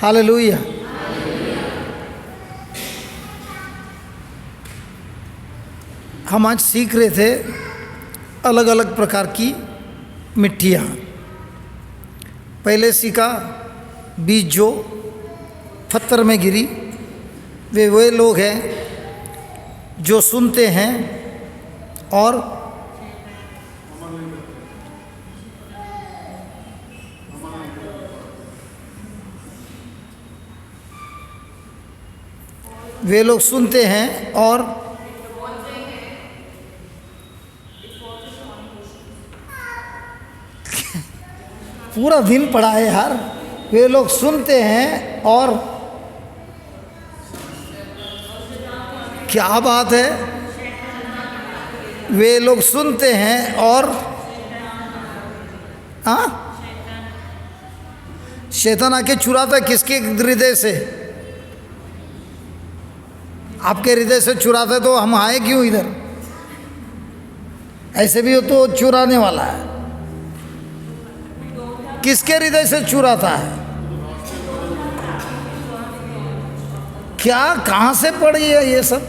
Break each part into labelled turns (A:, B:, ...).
A: Hallelujah. हम आज सीख रहे थे अलग अलग प्रकार की मिट्टियाँ। पहले सीखा बीज जो पत्थर में गिरी, वे लोग हैं जो सुनते हैं और वे लोग सुनते हैं और पूरा दिन पढ़ा है यार। वे लोग सुनते हैं और क्या बात है, वे लोग सुनते हैं और शैतान आके चुराता है। किसके हृदय से? आपके हृदय से चुराता है तो हम आए क्यों इधर? ऐसे भी हो तो चुराने वाला है। किसके हृदय से चुराता है? क्या कहाँ से पड़ी है ये सब?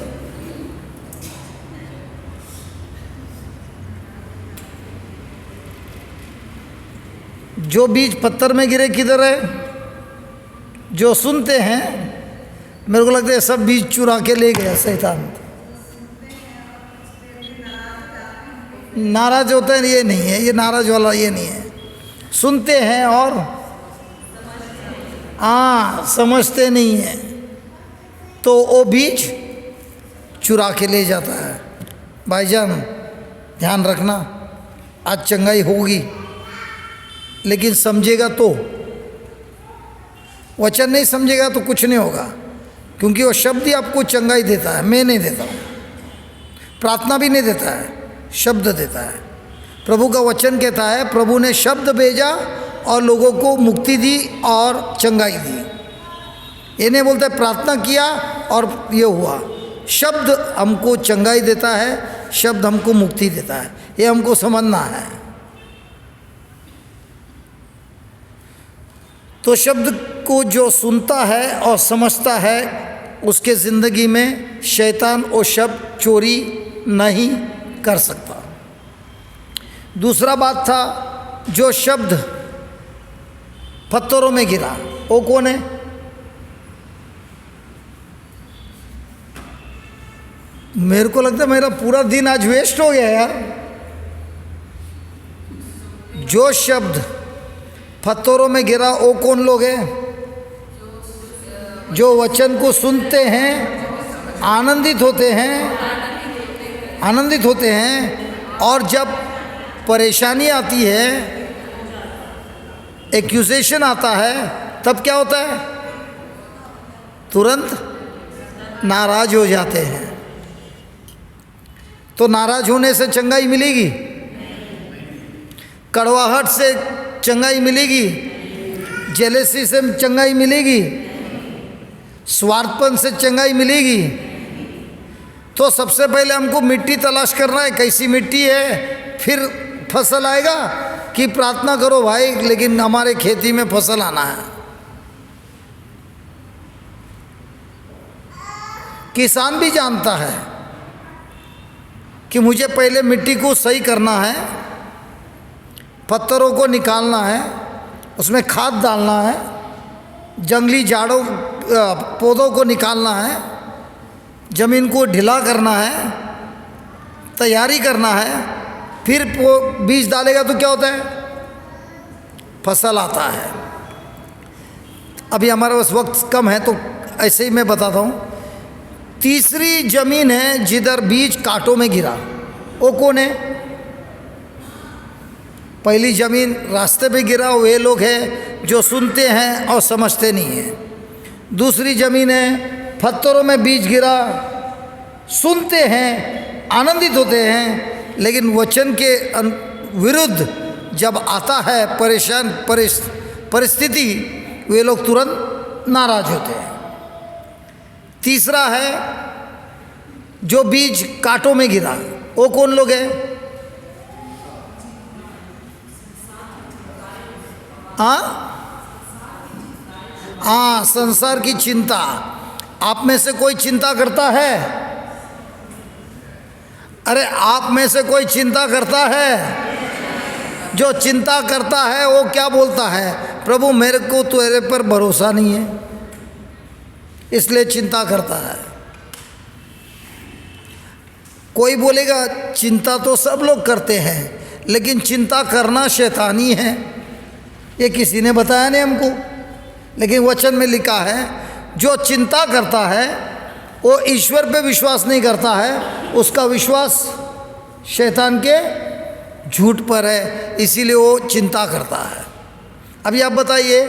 A: जो बीज पत्थर में गिरे किधर है? जो सुनते हैं। मेरे को लगता है सब बीज चुरा के ले गया शैतान। नाराज होता है ये नहीं है, ये नाराज वाला ये नहीं है। सुनते हैं और समझते नहीं है, तो वो बीज चुरा के ले जाता है। भाईजान ध्यान रखना, आज चंगाई होगी लेकिन समझेगा तो। वचन नहीं समझेगा तो कुछ नहीं होगा, क्योंकि वो शब्द ही आपको चंगाई देता है। मैं नहीं देता हूँ, प्रार्थना भी नहीं देता है, शब्द देता है। प्रभु का वचन कहता है प्रभु ने शब्द भेजा और लोगों को मुक्ति दी और चंगाई दी। ये नहीं बोलता प्रार्थना किया और ये हुआ। शब्द हमको चंगाई देता है, शब्द हमको मुक्ति देता है, ये हमको समझना है। तो शब्द को जो सुनता है और समझता है उसके ज़िंदगी में शैतान और शब्द चोरी नहीं कर सकता। दूसरा बात था, जो शब्द पत्थरों में गिरा वो कौन है? मेरे को लगता है मेरा पूरा दिन आज वेस्ट हो गया यार। जो शब्द पत्थरों में गिरा वो कौन लोग हैं? जो वचन को सुनते हैं, आनंदित होते हैं और जब परेशानी आती है, एक्यूजेशन आता है, तब क्या होता है? तुरंत नाराज हो जाते हैं। तो नाराज होने से चंगाई मिलेगी? कड़वाहट से चंगाई मिलेगी? जेलेसी से चंगाई मिलेगी? स्वार्थपन से चंगाई मिलेगी? तो सबसे पहले हमको मिट्टी तलाश करना है, कैसी मिट्टी है, फिर फसल आएगा। कि प्रार्थना करो भाई लेकिन हमारे खेती में फसल आना है। किसान भी जानता है कि मुझे पहले मिट्टी को सही करना है, पत्थरों को निकालना है, उसमें खाद डालना है, जंगली झाड़ों पौधों को निकालना है, ज़मीन को ढीला करना है, तैयारी करना है, फिर बीज डालेगा तो क्या होता है? फसल आता है। अभी हमारे पास वक्त कम है तो ऐसे ही मैं बताता हूँ। तीसरी जमीन है जिधर बीज कांटों में गिरा, वो कौन है? पहली जमीन रास्ते पे गिरा, वे लोग हैं जो सुनते हैं और समझते नहीं हैं। दूसरी जमीन है पत्थरों में बीज गिरा, सुनते हैं, आनंदित होते हैं, लेकिन वचन के विरुद्ध जब आता है परिस्थिति, वे लोग तुरंत नाराज होते हैं। तीसरा है जो बीज कांटों में गिरा, वो कौन लोग हैं? हाँ, संसार की चिंता। आप में से कोई चिंता करता है? अरे आप में से कोई चिंता करता है? जो चिंता करता है वो क्या बोलता है? प्रभु मेरे को तेरे पर भरोसा नहीं है, इसलिए चिंता करता है। कोई बोलेगा चिंता तो सब लोग करते हैं, लेकिन चिंता करना शैतानी है। ये किसी ने बताया नहीं हमको, लेकिन वचन में लिखा है जो चिंता करता है वो ईश्वर पे विश्वास नहीं करता है, उसका विश्वास शैतान के झूठ पर है, इसीलिए वो चिंता करता है। अभी आप बताइए,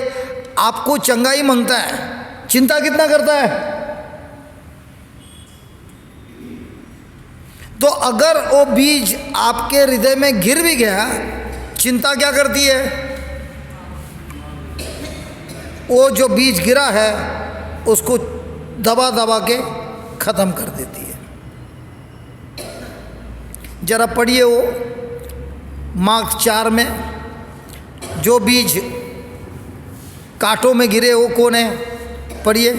A: आपको चंगाई मांगता है, चिंता कितना करता है? तो अगर वो बीज आपके हृदय में गिर भी गया, चिंता क्या करती है? वो जो बीज गिरा है उसको दबा दबा के ख़त्म कर देती है। जरा पढ़िए वो मार्क 4 में, जो बीज कांटों में गिरे वो कौन है? पढ़िए।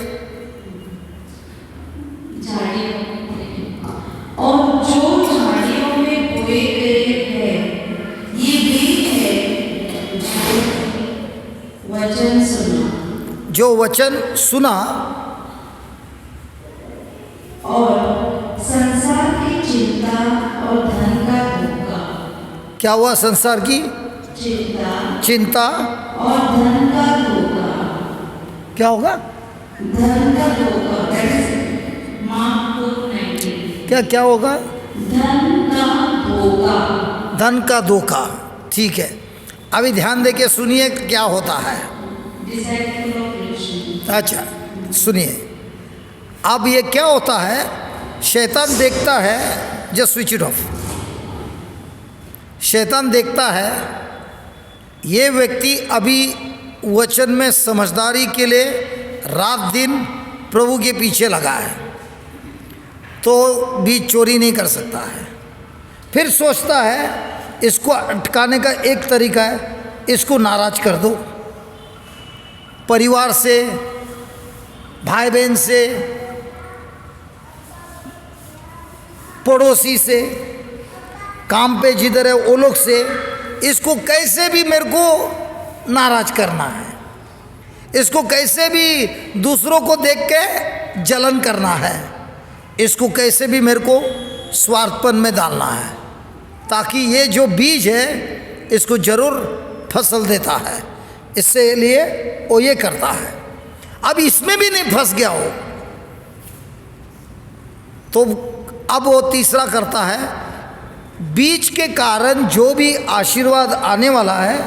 B: और जो झाड़ियों में बोए गए हैं, ये बीज है वचन सुना,
A: जो वचन सुना
B: और संसार की चिंता और धन का धोखा।
A: क्या हुआ? संसार की चिंता
B: और धन का धोखा।
A: क्या होगा?
B: धन का धोखा। मार्क 4:19।
A: क्या क्या होगा?
B: धन का धोखा।
A: धन का धोखा। ठीक है, अभी ध्यान देके सुनिए क्या होता है। अच्छा सुनिए, अब ये क्या होता है? शैतान देखता है, जस्ट स्विच इट ऑफ। शैतान देखता है ये व्यक्ति अभी वचन में समझदारी के लिए रात दिन प्रभु के पीछे लगा है, तो बीज चोरी नहीं कर सकता है। फिर सोचता है इसको अटकाने का एक तरीका है, इसको नाराज कर दो, परिवार से, भाई बहन से, पड़ोसी से, काम पे जिधर है वो लोग से, इसको कैसे भी मेरे को नाराज करना है, इसको कैसे भी दूसरों को देख के जलन करना है, इसको कैसे भी मेरे को स्वार्थपन में डालना है, ताकि ये जो बीज है इसको जरूर फसल देता है। इससे लिए वो ये करता है। अब इसमें भी नहीं फंस गया हो तो अब वो तीसरा करता है, बीज के कारण जो भी आशीर्वाद आने वाला है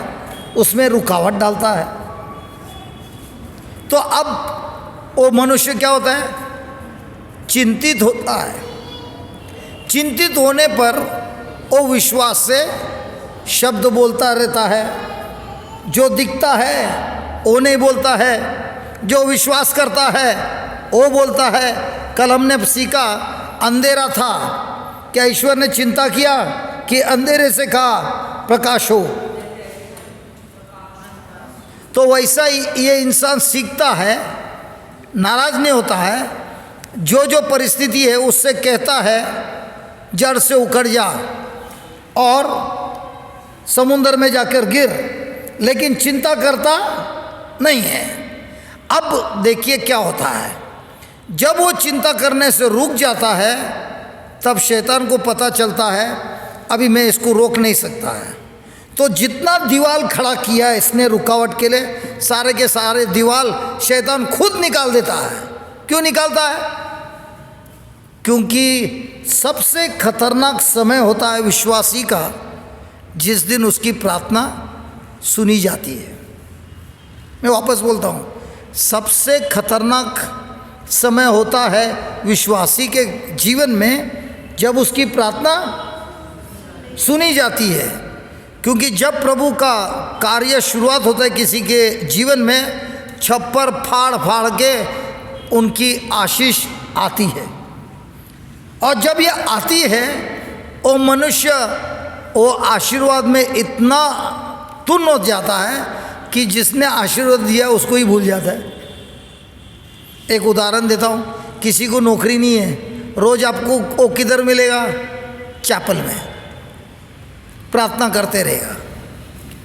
A: उसमें रुकावट डालता है। तो अब वो मनुष्य क्या होता है? चिंतित होता है। चिंतित होने पर वो विश्वास से शब्द बोलता रहता है, जो दिखता है वो नहीं बोलता है, जो विश्वास करता है वो बोलता है। कल हमने सीखा अंधेरा था, क्या ईश्वर ने चिंता किया कि अंधेरे से कहा प्रकाश हो? तो वैसा ही ये इंसान सीखता है, नाराज नहीं होता है। जो जो परिस्थिति है उससे कहता है जड़ से उखड़ जा और समुद्र में जाकर गिर, लेकिन चिंता करता नहीं है। अब देखिए क्या होता है, जब वो चिंता करने से रुक जाता है तब शैतान को पता चलता है अभी मैं इसको रोक नहीं सकता है। तो जितना दीवार खड़ा किया है इसने रुकावट के लिए, सारे के सारे दीवार शैतान खुद निकाल देता है। क्यों निकालता है? क्योंकि सबसे खतरनाक समय होता है विश्वासी का जिस दिन उसकी प्रार्थना सुनी जाती है। मैं वापस बोलता हूँ, सबसे खतरनाक समय होता है विश्वासी के जीवन में जब उसकी प्रार्थना सुनी जाती है। क्योंकि जब प्रभु का कार्य शुरुआत होता है किसी के जीवन में, छप्पर फाड़ फाड़ के उनकी आशीष आती है। और जब ये आती है वो मनुष्य वो आशीर्वाद में इतना तुन हो जाता है कि जिसने आशीर्वाद दिया उसको ही भूल जाता है। एक उदाहरण देता हूँ, किसी को नौकरी नहीं है, रोज़ आपको वो किधर मिलेगा? चैपल में प्रार्थना करते रहेगा,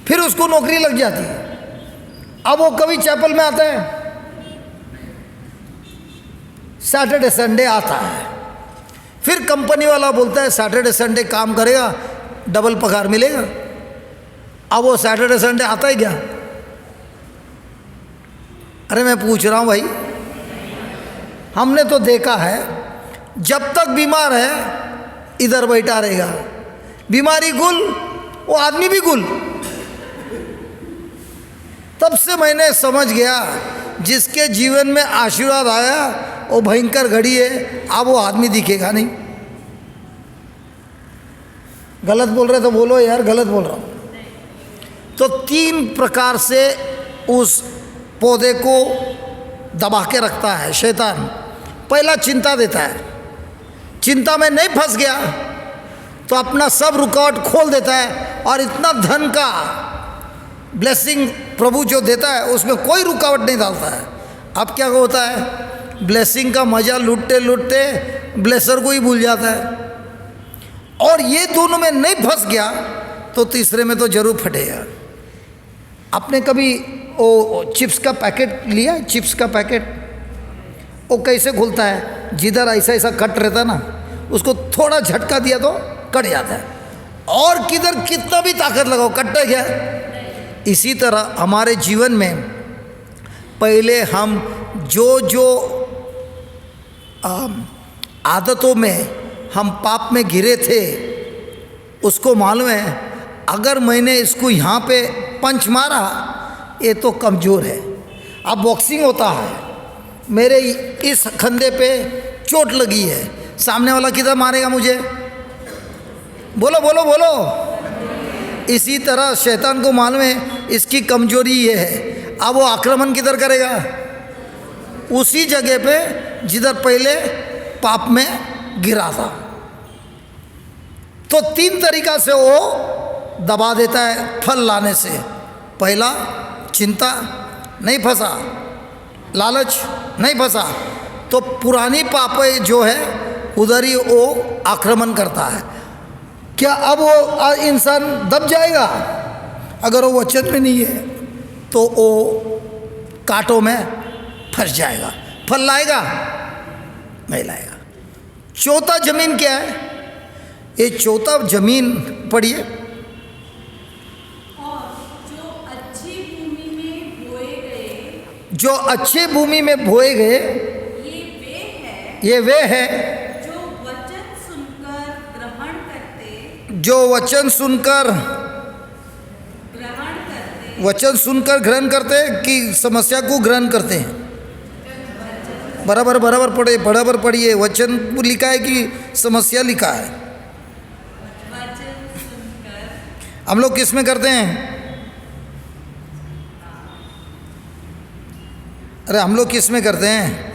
A: फिर उसको नौकरी लग जाती है। अब वो कभी चैपल में आता है? सैटरडे संडे आता है, फिर कंपनी वाला बोलता है सैटरडे संडे काम करेगा, डबल पगार मिलेगा। अब वो सैटरडे संडे आता है क्या? अरे मैं पूछ रहा हूँ भाई, हमने तो देखा है जब तक बीमार है इधर बैठा रहेगा, बीमारी गुल, वो आदमी भी गुल। तब से मैंने समझ गया जिसके जीवन में आशीर्वाद आया वो भयंकर घड़ी है, अब वो आदमी दिखेगा नहीं। गलत बोल रहे तो बोलो यार, गलत बोल रहा हूँ। तो 3 प्रकार से उस पौधे को दबा के रखता है शैतान। पहला चिंता देता है, चिंता में नहीं फंस गया तो अपना सब रुकावट खोल देता है, और इतना धन का ब्लेसिंग प्रभु जो देता है उसमें कोई रुकावट नहीं डालता है। अब क्या होता है, ब्लेसिंग का मजा लूटते लूटते ब्लेसर को ही भूल जाता है। और ये दोनों में नहीं फंस गया तो तीसरे में तो जरूर फटेगा। आपने कभी वो चिप्स का पैकेट लिया? चिप्स का पैकेट वो कैसे खुलता है? जिधर ऐसा ऐसा कट रहता है ना, उसको थोड़ा झटका दिया तो कट जाता है, और किधर कितना भी ताकत लगाओ कटता क्या? इसी तरह हमारे जीवन में पहले हम जो आदतों में हम पाप में घिरे थे उसको मालूम है, अगर मैंने इसको यहाँ पे पंच मारा ये तो कमज़ोर है। अब बॉक्सिंग होता है, मेरे इस कंधे पे चोट लगी है, सामने वाला किधर मारेगा मुझे? बोलो बोलो बोलो। इसी तरह शैतान को मालूम है इसकी कमजोरी ये है, अब वो आक्रमण किधर करेगा? उसी जगह पे जिधर पहले पाप में गिरा था। तो 3 तरीका से वो दबा देता है फल लाने से। पहला चिंता, नहीं फंसा, लालच, नहीं फंसा, तो पुरानी पाप जो है उधर ही वो आक्रमण करता है। क्या अब वो इंसान दब जाएगा? अगर वो वचन में नहीं है तो वो कांटों में फंस जाएगा। फल लाएगा? नहीं लाएगा। चौथा जमीन क्या है? ये चौथा जमीन पढ़िए। जो अच्छी भूमि में बोए गए, ये वे है
B: जो वचन सुनकर ग्रहण करते,
A: जो वचन सुनकर ग्रहण करते कि समस्या को ग्रहण करते हैं। बराबर बराबर पढ़े, बराबर पढ़िए। वचन लिखा है कि समस्या लिखा है? हम लोग किस में करते हैं? अरे हम लोग किस में करते हैं?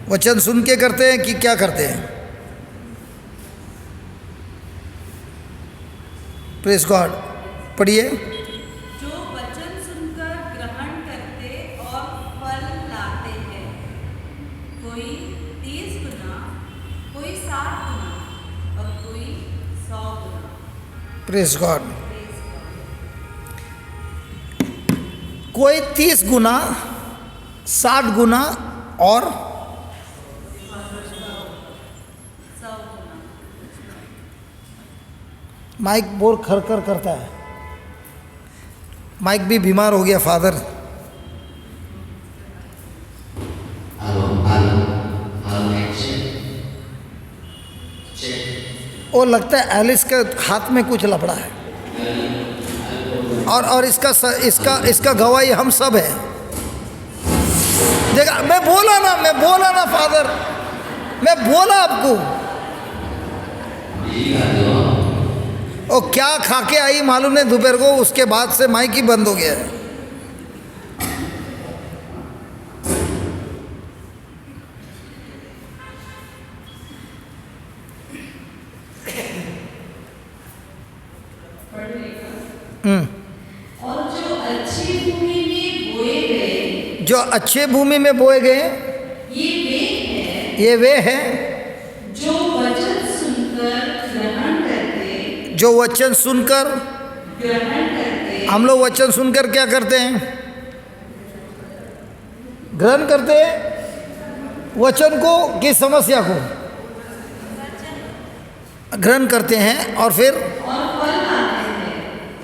A: वचन सुन के करते हैं कि क्या करते हैं? प्रेज गॉड, पढ़िए।
B: जो वचन सुनकर ग्रहण करते और फल लाते हैं, कोई 30 गुना, कोई 60 गुना और कोई 100 गुना।
A: Praise God. कोई 30 गुना, 60 गुना और
B: 100 गुना।
A: माइक बोर खरखर करता है। माइक भी बीमार हो गया फादर। वो लगता है एलिस के हाथ में कुछ लपड़ा है, और इसका गवाही हम सब है। देखा, मैं बोला ना फादर, मैं बोला आपको। ओ क्या खा के आई मालूम नहीं दोपहर को, उसके बाद से माइक ही बंद हो गया है।
B: और जो अच्छी भूमि में बोए गए, जो अच्छे भूमि में बोए गए ये वे हैं
A: जो वचन सुनकर
B: ग्रहण करते।
A: हम लोग वचन सुनकर क्या करते हैं? ग्रहण करते हैं वचन को कि समस्या को ग्रहण करते हैं और फिर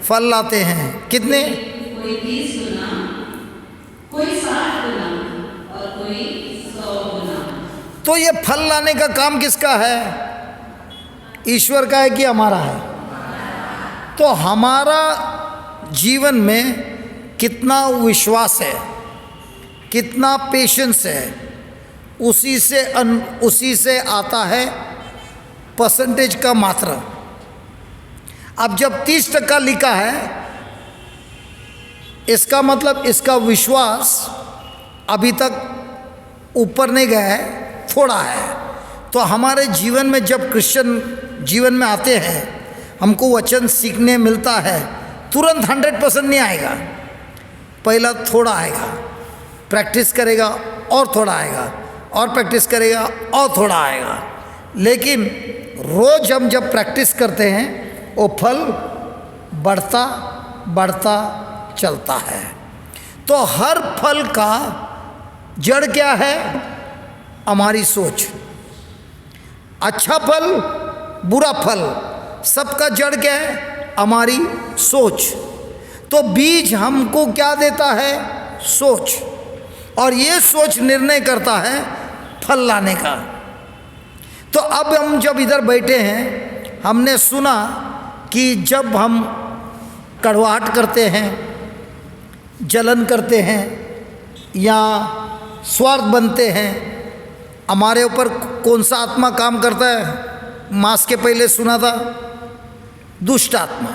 A: फल लाते हैं। कितने?
B: कोई 30 गुना, कोई 60 गुना और कोई 100 गुना।
A: तो ये फल लाने का काम किसका है? ईश्वर का है कि हमारा है? तो हमारा जीवन में कितना विश्वास है, कितना पेशेंस है, उसी से आता है परसेंटेज का मात्रा। अब जब 30% लिखा है, इसका मतलब इसका विश्वास अभी तक ऊपर नहीं गया है, थोड़ा है। तो हमारे जीवन में जब क्रिश्चियन जीवन में आते हैं, हमको वचन सीखने मिलता है, तुरंत 100% नहीं आएगा, पहला थोड़ा आएगा, प्रैक्टिस करेगा और थोड़ा आएगा, और प्रैक्टिस करेगा और थोड़ा आएगा। लेकिन रोज हम जब प्रैक्टिस करते हैं, वो फल बढ़ता बढ़ता चलता है। तो हर फल का जड़ क्या है? हमारी सोच। अच्छा फल, बुरा फल, सबका जड़ क्या है? हमारी सोच। तो बीज हमको क्या देता है? सोच। और ये सोच निर्णय करता है फल लाने का। तो अब हम जब इधर बैठे हैं, हमने सुना कि जब हम कड़वाहट करते हैं, जलन करते हैं या स्वार्थ बनते हैं, हमारे ऊपर कौन सा आत्मा काम करता है? मास के पहले सुना था, दुष्ट आत्मा।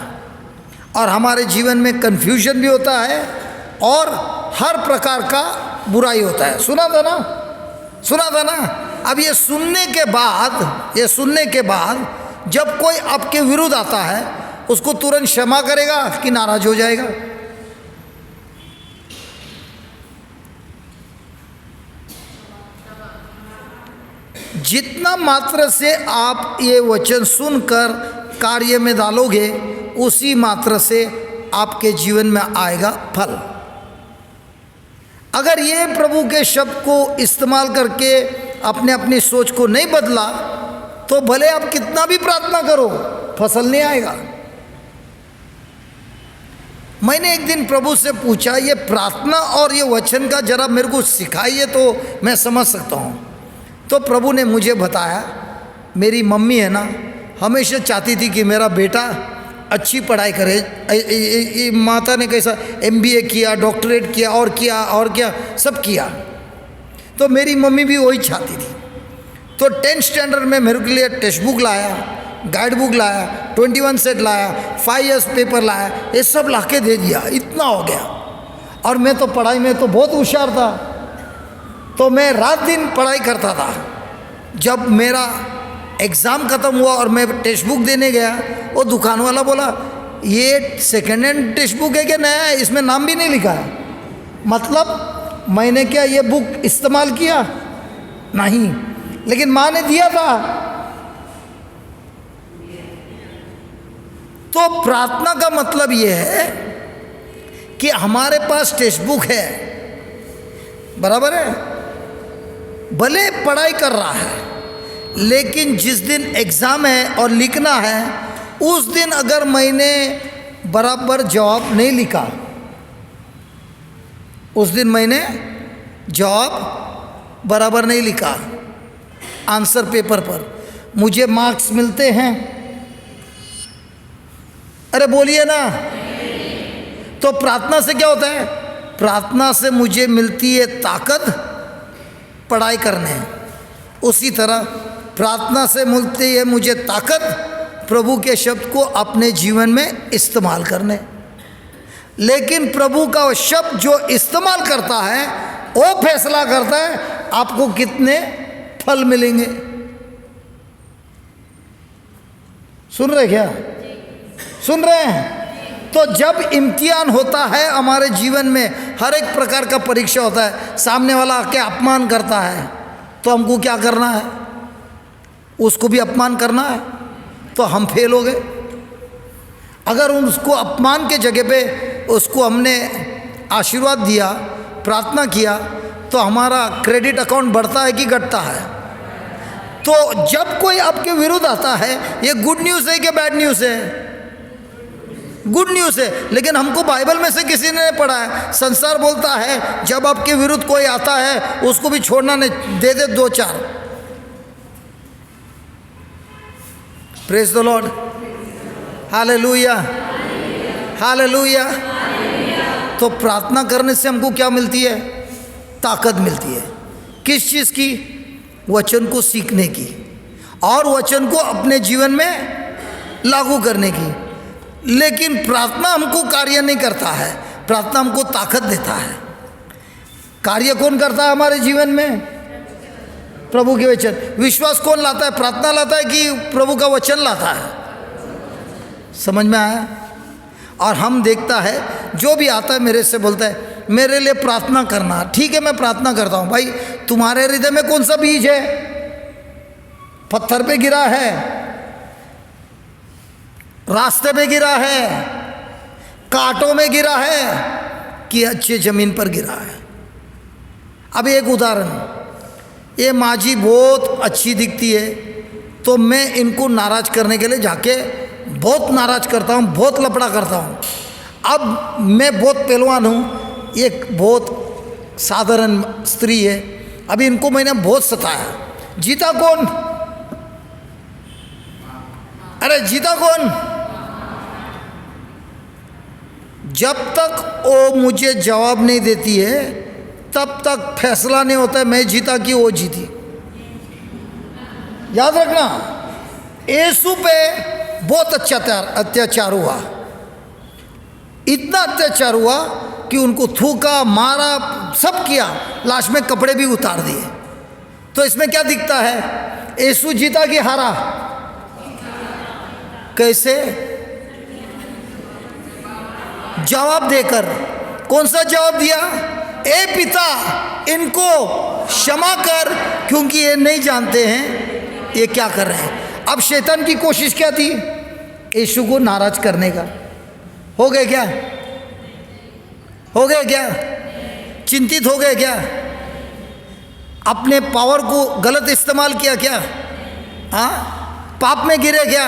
A: और हमारे जीवन में कन्फ्यूजन भी होता है और हर प्रकार का बुराई होता है। सुना था ना? सुना था ना? अब ये सुनने के बाद जब कोई आपके विरुद्ध आता है, उसको तुरंत क्षमा करेगा कि नाराज हो जाएगा? जितना मात्रा से आप ये वचन सुनकर कार्य में डालोगे, उसी मात्रा से आपके जीवन में आएगा फल। अगर ये प्रभु के शब्द को इस्तेमाल करके अपनी सोच को नहीं बदला, तो भले आप कितना भी प्रार्थना करो, फसल नहीं आएगा। मैंने एक दिन प्रभु से पूछा, ये प्रार्थना और ये वचन का जरा मेरे को सिखाइए तो मैं समझ सकता हूँ। तो प्रभु ने मुझे बताया, मेरी मम्मी है ना, हमेशा चाहती थी कि मेरा बेटा अच्छी पढ़ाई करे। माता ने कैसा MBA किया, डॉक्टरेट किया और किया, सब किया। तो मेरी मम्मी भी वही चाहती थी। तो 10th स्टैंडर्ड में मेरे के लिए टेक्स्ट बुक लाया, गाइड बुक लाया, 21 सेट लाया, 5 years पेपर लाया, ये सब ला के दे दिया। इतना हो गया। और मैं तो पढ़ाई में तो बहुत होशियार था, तो मैं रात दिन पढ़ाई करता था। जब मेरा एग्ज़ाम ख़त्म हुआ और मैं टेक्स्ट बुक देने गया, वो दुकान वाला बोला, ये सेकेंड हैंड टेक्स्ट बुक है क्या, नया है, इसमें नाम भी नहीं लिखा है। मतलब मैंने क्या ये बुक इस्तेमाल किया? नहीं, लेकिन माँ ने दिया था। तो प्रार्थना का मतलब ये है कि हमारे पास टेक्स्ट बुक है, बराबर है, भले पढ़ाई कर रहा है, लेकिन जिस दिन एग्ज़ाम है और लिखना है, उस दिन अगर मैंने बराबर जवाब नहीं लिखा, उस दिन मैंने जवाब बराबर नहीं लिखा आंसर पेपर पर, मुझे मार्क्स मिलते हैं? अरे बोलिए ना। तो प्रार्थना से क्या होता है? प्रार्थना से मुझे मिलती है ताकत पढ़ाई करने। उसी तरह प्रार्थना से मिलती है मुझे ताकत प्रभु के शब्द को अपने जीवन में इस्तेमाल करने। लेकिन प्रभु का शब्द जो इस्तेमाल करता है, वो फैसला करता है आपको कितने फल मिलेंगे। सुन रहे क्या? सुन रहे हैं? तो जब इम्तिहान होता है हमारे जीवन में, हर एक प्रकार का परीक्षा होता है, सामने वाला आके अपमान करता है, तो हमको क्या करना है? उसको भी अपमान करना है, तो हम फेल हो गए। अगर उसको अपमान के जगह पे उसको हमने आशीर्वाद दिया, प्रार्थना किया, तो हमारा क्रेडिट अकाउंट बढ़ता है कि घटता है? तो जब कोई आपके विरुद्ध आता है, ये गुड न्यूज़ है कि बैड न्यूज़ है? गुड न्यूज़ है। लेकिन हमको बाइबल में से किसी ने नहीं पढ़ा है। संसार बोलता है जब आपके विरुद्ध कोई आता है उसको भी छोड़ना नहीं, दे दे 2-4। Praise the Lord, hallelujah, hallelujah. तो प्रार्थना करने से हमको क्या मिलती है? ताकत मिलती है। किस चीज़ की? वचन को सीखने की और वचन को अपने जीवन में लागू करने की। लेकिन प्रार्थना हमको कार्य नहीं करता है, प्रार्थना हमको ताकत देता है। कार्य कौन करता है हमारे जीवन में? प्रभु के वचन। विश्वास कौन लाता है? प्रार्थना लाता है कि प्रभु का वचन लाता है? समझ में आया? और हम देखता है जो भी आता है मेरे से बोलता है मेरे लिए प्रार्थना करना। ठीक है, मैं प्रार्थना करता हूँ। भाई तुम्हारे हृदय में कौन सा बीज है? पत्थर पे गिरा है, रास्ते पे गिरा है, कांटों में गिरा है कि अच्छे जमीन पर गिरा है? अब एक उदाहरण, ये माझी बहुत अच्छी दिखती है तो मैं इनको नाराज करने के लिए जाके बहुत नाराज करता हूँ, बहुत लफड़ा करता हूँ। अब मैं बहुत पहलवान हूँ, एक बहुत साधारण स्त्री है, अभी इनको मैंने बहुत सताया। जीता कौन? अरे जीता कौन? जब तक वो मुझे जवाब नहीं देती है तब तक फैसला नहीं होता है मैं जीता कि वो जीती। याद रखना, यीशु पे बहुत अत्याचार हुआ, इतना अत्याचार हुआ कि उनको थूका, मारा, सब किया, लास्ट में कपड़े भी उतार दिए। तो इसमें क्या दिखता है? यीशु जीता कि हारा? कैसे? जवाब देकर। कौन सा जवाब दिया? ए पिता, इनको क्षमा कर क्योंकि ये नहीं जानते हैं ये क्या कर रहे हैं। अब शैतान की कोशिश क्या थी? यीशु को नाराज करने का। हो गए क्या? हो गए क्या? चिंतित हो गए क्या? अपने पावर को गलत इस्तेमाल किया क्या? हाँ, पाप में गिरे क्या?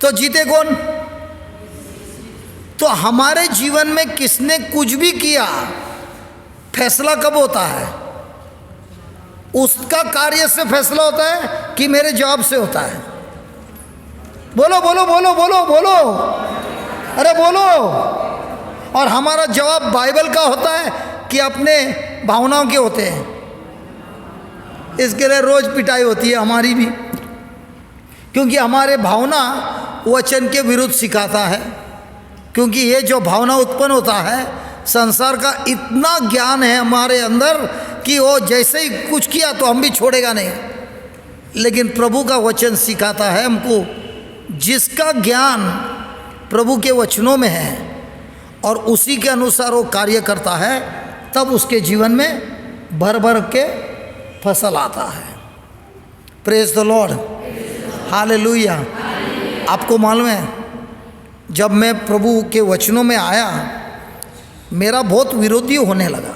A: तो जीते कौन? तो हमारे जीवन में किसने कुछ भी किया, फैसला कब होता है? उसका कार्य से फैसला होता है कि मेरे जवाब से होता है? बोलो बोलो बोलो बोलो बोलो, अरे बोलो। और हमारा जवाब बाइबल का होता है कि अपने भावनाओं के होते हैं। इसके लिए रोज पिटाई होती है हमारी भी, क्योंकि हमारे भावना वचन के विरुद्ध सिखाता है। क्योंकि ये जो भावना उत्पन्न होता है, संसार का इतना ज्ञान है हमारे अंदर कि वो जैसे ही कुछ किया तो हम भी छोड़ेगा नहीं। लेकिन प्रभु का वचन सिखाता है हमको, जिसका ज्ञान प्रभु के वचनों में है और उसी के अनुसार वो कार्य करता है, तब उसके जीवन में भर भर के फसल आता है। Praise the Lord, hallelujah. आपको मालूम है, जब मैं प्रभु के वचनों में आया, मेरा बहुत विरोधी होने लगा।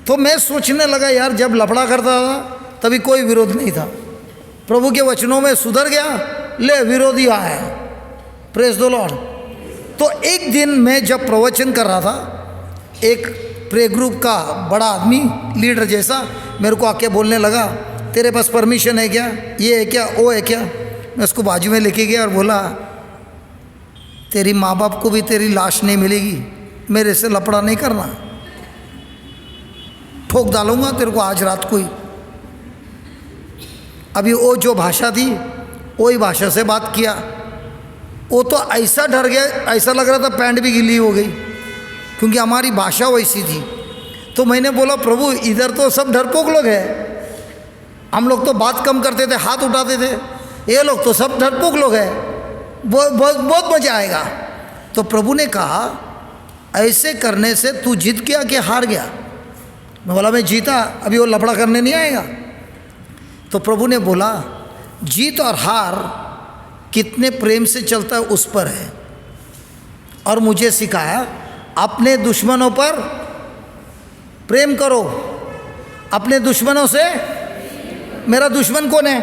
A: तो मैं सोचने लगा, यार जब लफड़ा करता था तभी कोई विरोध नहीं था, प्रभु के वचनों में सुधर गया, ले विरोधी आया। Praise the Lord. तो एक दिन मैं जब प्रवचन कर रहा था, एक प्रे ग्रुप का बड़ा आदमी, लीडर जैसा, मेरे को आके बोलने लगा, तेरे पास परमिशन है क्या, ये है क्या, वो है क्या। मैं उसको बाजू में लेके गया और बोला, तेरी माँ बाप को भी तेरी लाश नहीं मिलेगी, मेरे से लफड़ा नहीं करना, ठोक डालूंगा तेरे को आज रात को ही। अभी वो जो भाषा थी वही भाषा से बात किया। वो तो ऐसा डर गया, ऐसा लग रहा था पैंट भी गीली हो गई, क्योंकि हमारी भाषा वैसी थी। तो मैंने बोला, प्रभु इधर तो सब डरपोक लोग हैं, हम लोग तो बात कम करते थे, हाथ उठाते थे, ये लोग तो सब डरपोक लोग हैं। बहुत बहुत बहुत मज़ा आएगा। तो प्रभु ने कहा ऐसे करने से तू जीत गया कि हार गया? मैं बोला मैं जीता, अभी वो लफड़ा करने नहीं आएगा। तो प्रभु ने बोला जीत और हार कितने प्रेम से चलता है उस पर है। और मुझे सिखाया अपने दुश्मनों पर प्रेम करो, अपने दुश्मनों से। मेरा दुश्मन कौन है?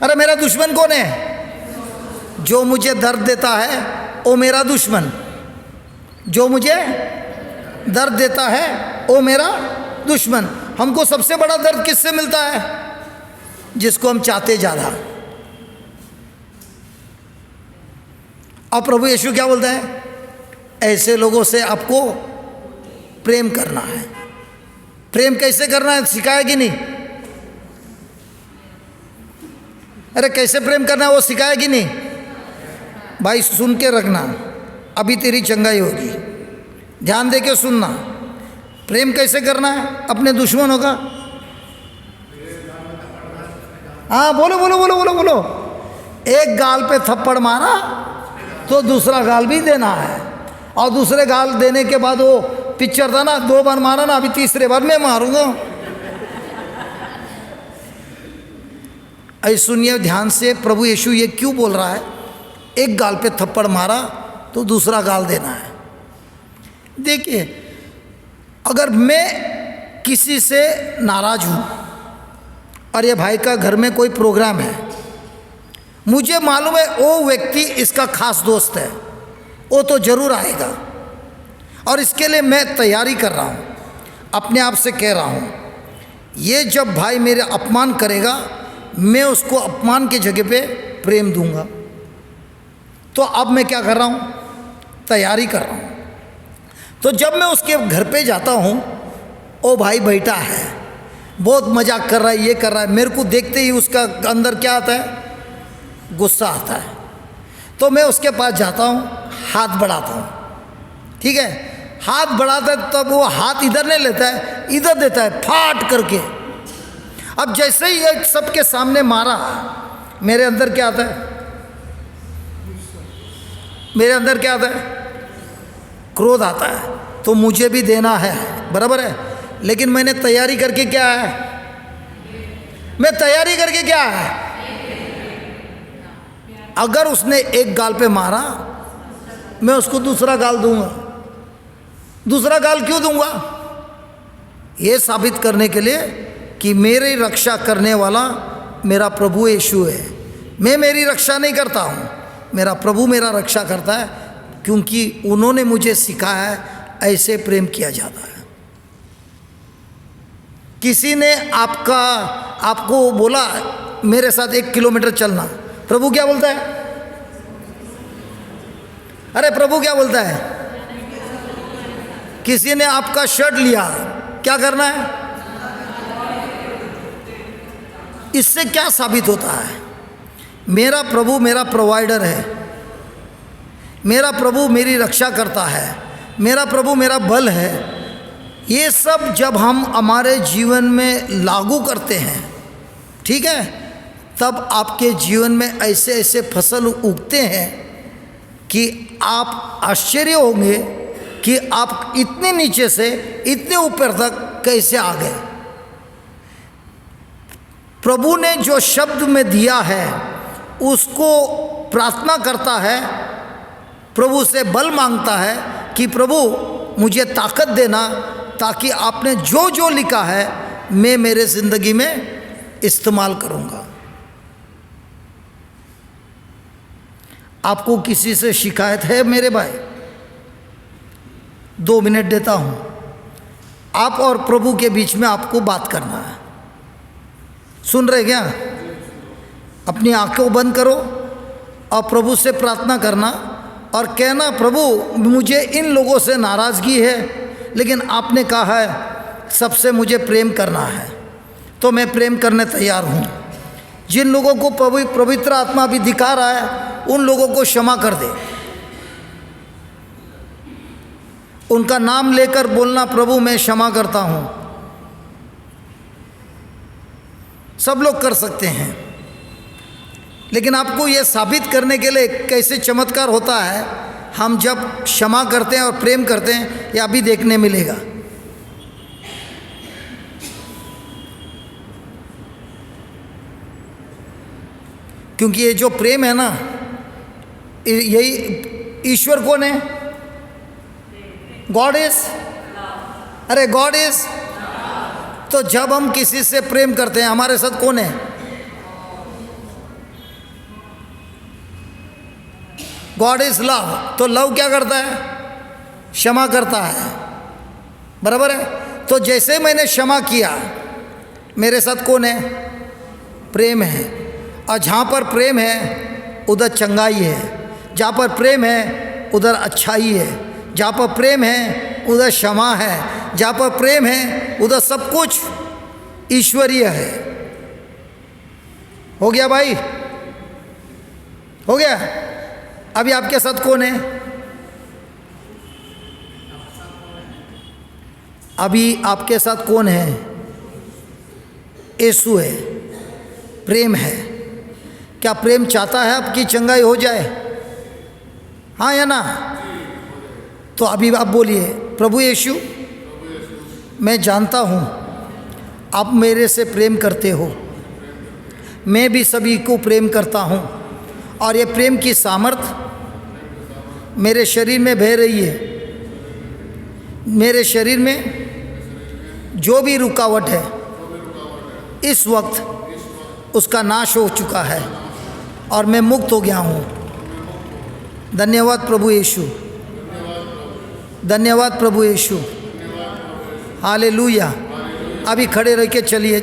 A: अरे मेरा दुश्मन कौन है? जो मुझे दर्द देता है वो मेरा दुश्मन, जो मुझे दर्द देता है वो मेरा दुश्मन। हमको सबसे बड़ा दर्द किससे मिलता है? जिसको हम चाहते ज़्यादा। अब प्रभु यीशु क्या बोलता है? ऐसे लोगों से आपको प्रेम करना है। प्रेम कैसे करना है सिखाया कि नहीं? अरे कैसे प्रेम करना है वो सिखाया कि नहीं? भाई सुन के रखना, अभी तेरी चंगाई होगी। ध्यान दे के सुनना। प्रेम कैसे करना है अपने दुश्मनों का? हाँ बोलो बोलो बोलो बोलो बोलो। एक गाल पे थप्पड़ मारा तो दूसरा गाल भी देना है, और दूसरे गाल देने के बाद वो पिक्चर था ना, 2 बार मारा ना, अभी तीसरे बार मैं मारूंगा। ऐ सुनिए ध्यान से, प्रभु यीशु ये क्यों बोल रहा है? एक गाल पे थप्पड़ मारा तो दूसरा गाल देना है। देखिए अगर मैं किसी से नाराज हूँ और ये भाई का घर में कोई प्रोग्राम है, मुझे मालूम है वो व्यक्ति इसका खास दोस्त है, वो तो ज़रूर आएगा, और इसके लिए मैं तैयारी कर रहा हूँ, अपने आप से कह रहा हूँ ये जब भाई मेरे अपमान करेगा मैं उसको अपमान की जगह पे प्रेम दूंगा। तो अब मैं क्या कर रहा हूँ? तैयारी कर रहा हूँ। तो जब मैं उसके घर पे जाता हूँ, ओ भाई बैठा है, बहुत मजाक कर रहा है, ये कर रहा है, मेरे को देखते ही उसका अंदर क्या आता है? गुस्सा आता है। तो मैं उसके पास जाता हूँ, हाथ बढ़ाता हूँ, ठीक है? हाथ बढ़ाता है तब वो हाथ इधर नहीं लेता है, इधर देता है फाट करके। अब जैसे ही ये सबके सामने मारा, मेरे अंदर क्या आता है? मेरे अंदर क्या आता है? क्रोध आता है। तो मुझे भी देना है, बराबर है, लेकिन मैंने तैयारी करके क्या है? मैं तैयारी करके क्या है? अगर उसने एक गाल पे मारा, मैं उसको दूसरा गाल दूंगा। दूसरा गाल क्यों दूंगा? ये साबित करने के लिए कि मेरी रक्षा करने वाला मेरा प्रभु यीशु है। मैं मेरी रक्षा नहीं करता हूँ, मेरा प्रभु मेरा रक्षा करता है, क्योंकि उन्होंने मुझे सिखाया है ऐसे प्रेम किया जाता है। किसी ने आपको बोला मेरे साथ 1 किलोमीटर चलना, प्रभु क्या बोलता है? अरे प्रभु क्या बोलता है? किसी ने आपका शर्ट लिया, क्या करना है? इससे क्या साबित होता है? मेरा प्रभु मेरा प्रोवाइडर है, मेरा प्रभु मेरी रक्षा करता है, मेरा प्रभु मेरा बल है। ये सब जब हम हमारे जीवन में लागू करते हैं, ठीक है, तब आपके जीवन में ऐसे ऐसे फसल उगते हैं कि आप आश्चर्य होंगे कि आप इतने नीचे से इतने ऊपर तक कैसे आ गए। प्रभु ने जो शब्द में दिया है उसको प्रार्थना करता है, प्रभु से बल मांगता है कि प्रभु मुझे ताकत देना, ताकि आपने जो जो लिखा है मैं मेरे ज़िंदगी में इस्तेमाल करूँगा। आपको किसी से शिकायत है मेरे भाई? 2 मिनट देता हूँ, आप और प्रभु के बीच में आपको बात करना है। सुन रहे क्या? अपनी आंखों बंद करो और प्रभु से प्रार्थना करना और कहना, प्रभु मुझे इन लोगों से नाराज़गी है, लेकिन आपने कहा है सबसे मुझे प्रेम करना है, तो मैं प्रेम करने तैयार हूँ। जिन लोगों को पवित्र आत्मा भी दिखा रहा है उन लोगों को क्षमा कर दे। उनका नाम लेकर बोलना, प्रभु मैं क्षमा करता हूँ। सब लोग कर सकते हैं। लेकिन आपको ये साबित करने के लिए कैसे चमत्कार होता है, हम जब क्षमा करते हैं और प्रेम करते हैं, ये अभी देखने मिलेगा। क्योंकि ये जो प्रेम है ना, यही ईश्वर कौन है? गॉड इज, अरे गॉड इज। तो जब हम किसी से प्रेम करते हैं, हमारे साथ कौन है? God is love. तो लव क्या करता है? क्षमा करता है, बराबर है। तो जैसे मैंने क्षमा किया, मेरे साथ कौन है? प्रेम है। और जहाँ पर प्रेम है उधर चंगाई है, जहाँ पर प्रेम है उधर अच्छाई है, जहाँ पर प्रेम है उधर क्षमा है, जहाँ पर प्रेम है उधर सब कुछ ईश्वरीय है। हो गया भाई, हो गया। अभी आपके साथ कौन है? अभी आपके साथ कौन है? यीशु है, प्रेम है। क्या प्रेम चाहता है आपकी चंगाई हो जाए? हाँ या ना? तो अभी आप बोलिए, प्रभु यीशु, मैं जानता हूँ आप मेरे से प्रेम करते हो, मैं भी सभी को प्रेम करता हूँ, और ये प्रेम की सामर्थ मेरे शरीर में बह रही है। मेरे शरीर में जो भी रुकावट है, इस वक्त उसका नाश हो चुका है और मैं मुक्त हो गया हूँ। धन्यवाद प्रभु यीशु, धन्यवाद प्रभु यीशु, हालेलुया। अभी खड़े रह के चलिए,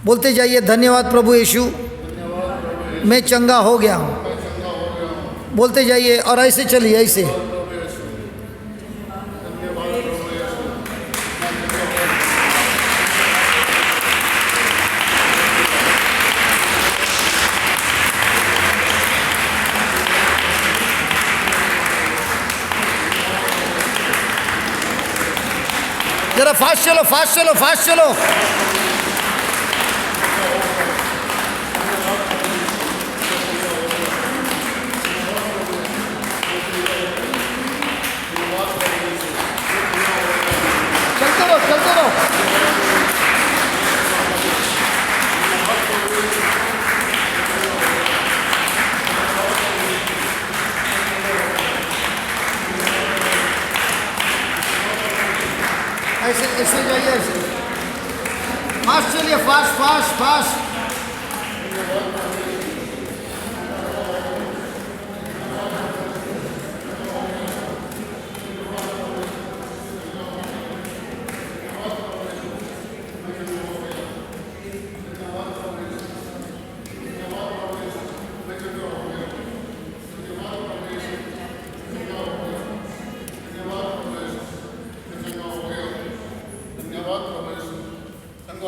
A: बोलते जाइए, धन्यवाद प्रभु यीशु, मैं चंगा हो गया हूँ। बोलते जाइए और ऐसे चलिए, ऐसे। जरा फास्ट चलो, फास्ट चलो, फास्ट चलो। चलते रहो, चलते रहो। ऐसे ऐसे जाइए, ऐसे फास्ट चलिए, फास्ट फास्ट फास्ट।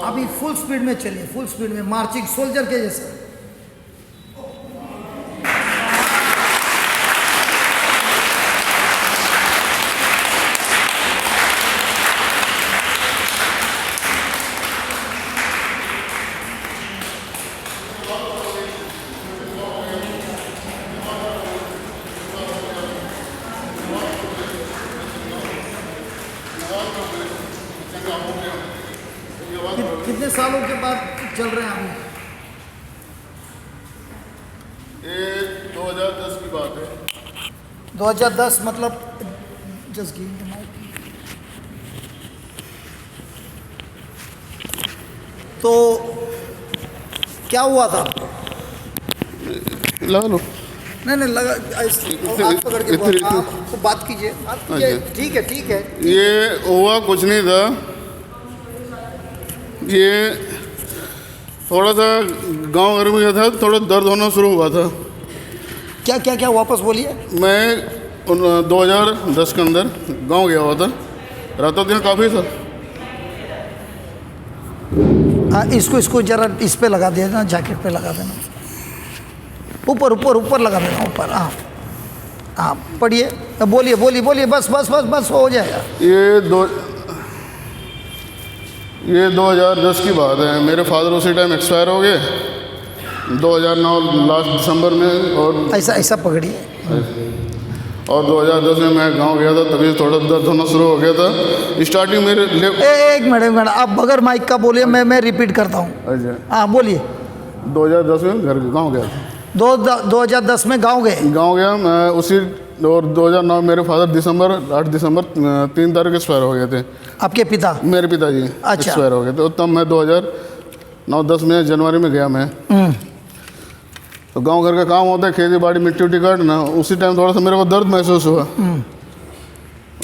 A: अभी फुल स्पीड में चलिए, फुल स्पीड में, मार्चिंग सोल्जर के जैसे। कितने सालों के बाद चल रहे हैं अभी?
C: ये 2010 की बात है।
A: 2010 मतलब जस्ट गिव द माइक। तो क्या हुआ था?
C: ला लो।
A: नहीं नहीं लगा, हाथ पकड़ के तो बात कीजिए, बात कीजिए। ठीक है, ठीक है।
C: ये हुआ कुछ नहीं था, ये थोड़ा सा गांव घर में गया था, थोड़ा दर्द होना शुरू हुआ था।
A: क्या क्या क्या वापस बोलिए।
C: मैं 2010 के अंदर गांव गया हुआ था, रहता था काफ़ी था।
A: हाँ, इसको जरा इस पे लगा देना, जैकेट पे लगा देना, ऊपर ऊपर ऊपर लगा देना, ऊपर। हाँ हाँ, पढ़िए, बोलिए बोलिए बोलिए, बस बस बस बस हो जाएगा।
C: ये ये 2010 की बात है। मेरे फादर उसी टाइम एक्सपायर हो गए 2009 लास्ट दिसंबर में, और
A: ऐसा ऐसा पकड़िए।
C: 2010 में मैं गांव गया था, तभी थोड़ा दर्द होना शुरू हो गया था। स्टार्टिंग मेरे
A: एक मिनट आप बगैर माइक का बोलिए, मैं रिपीट करता हूँ।
C: अच्छा,
A: हाँ बोलिए।
C: 2010 में गांव गया था।
A: 2010 में गांव गए।
C: गांव गया मैं उसी, और 2009 मेरे फादर 8 दिसंबर 3 तारीख एक्सपायर हो गए थे।
A: आपके पिता?
C: मेरे पिताजी
A: अच्छा।
C: एक्सपायर हो गए थे। तब मैं 2009-10 में जनवरी में गया मैं। तो गांव घर का काम होता है, खेती बाड़ी मिट्टी उट्टी काटना। उसी टाइम थोड़ा सा मेरे को दर्द महसूस हुआ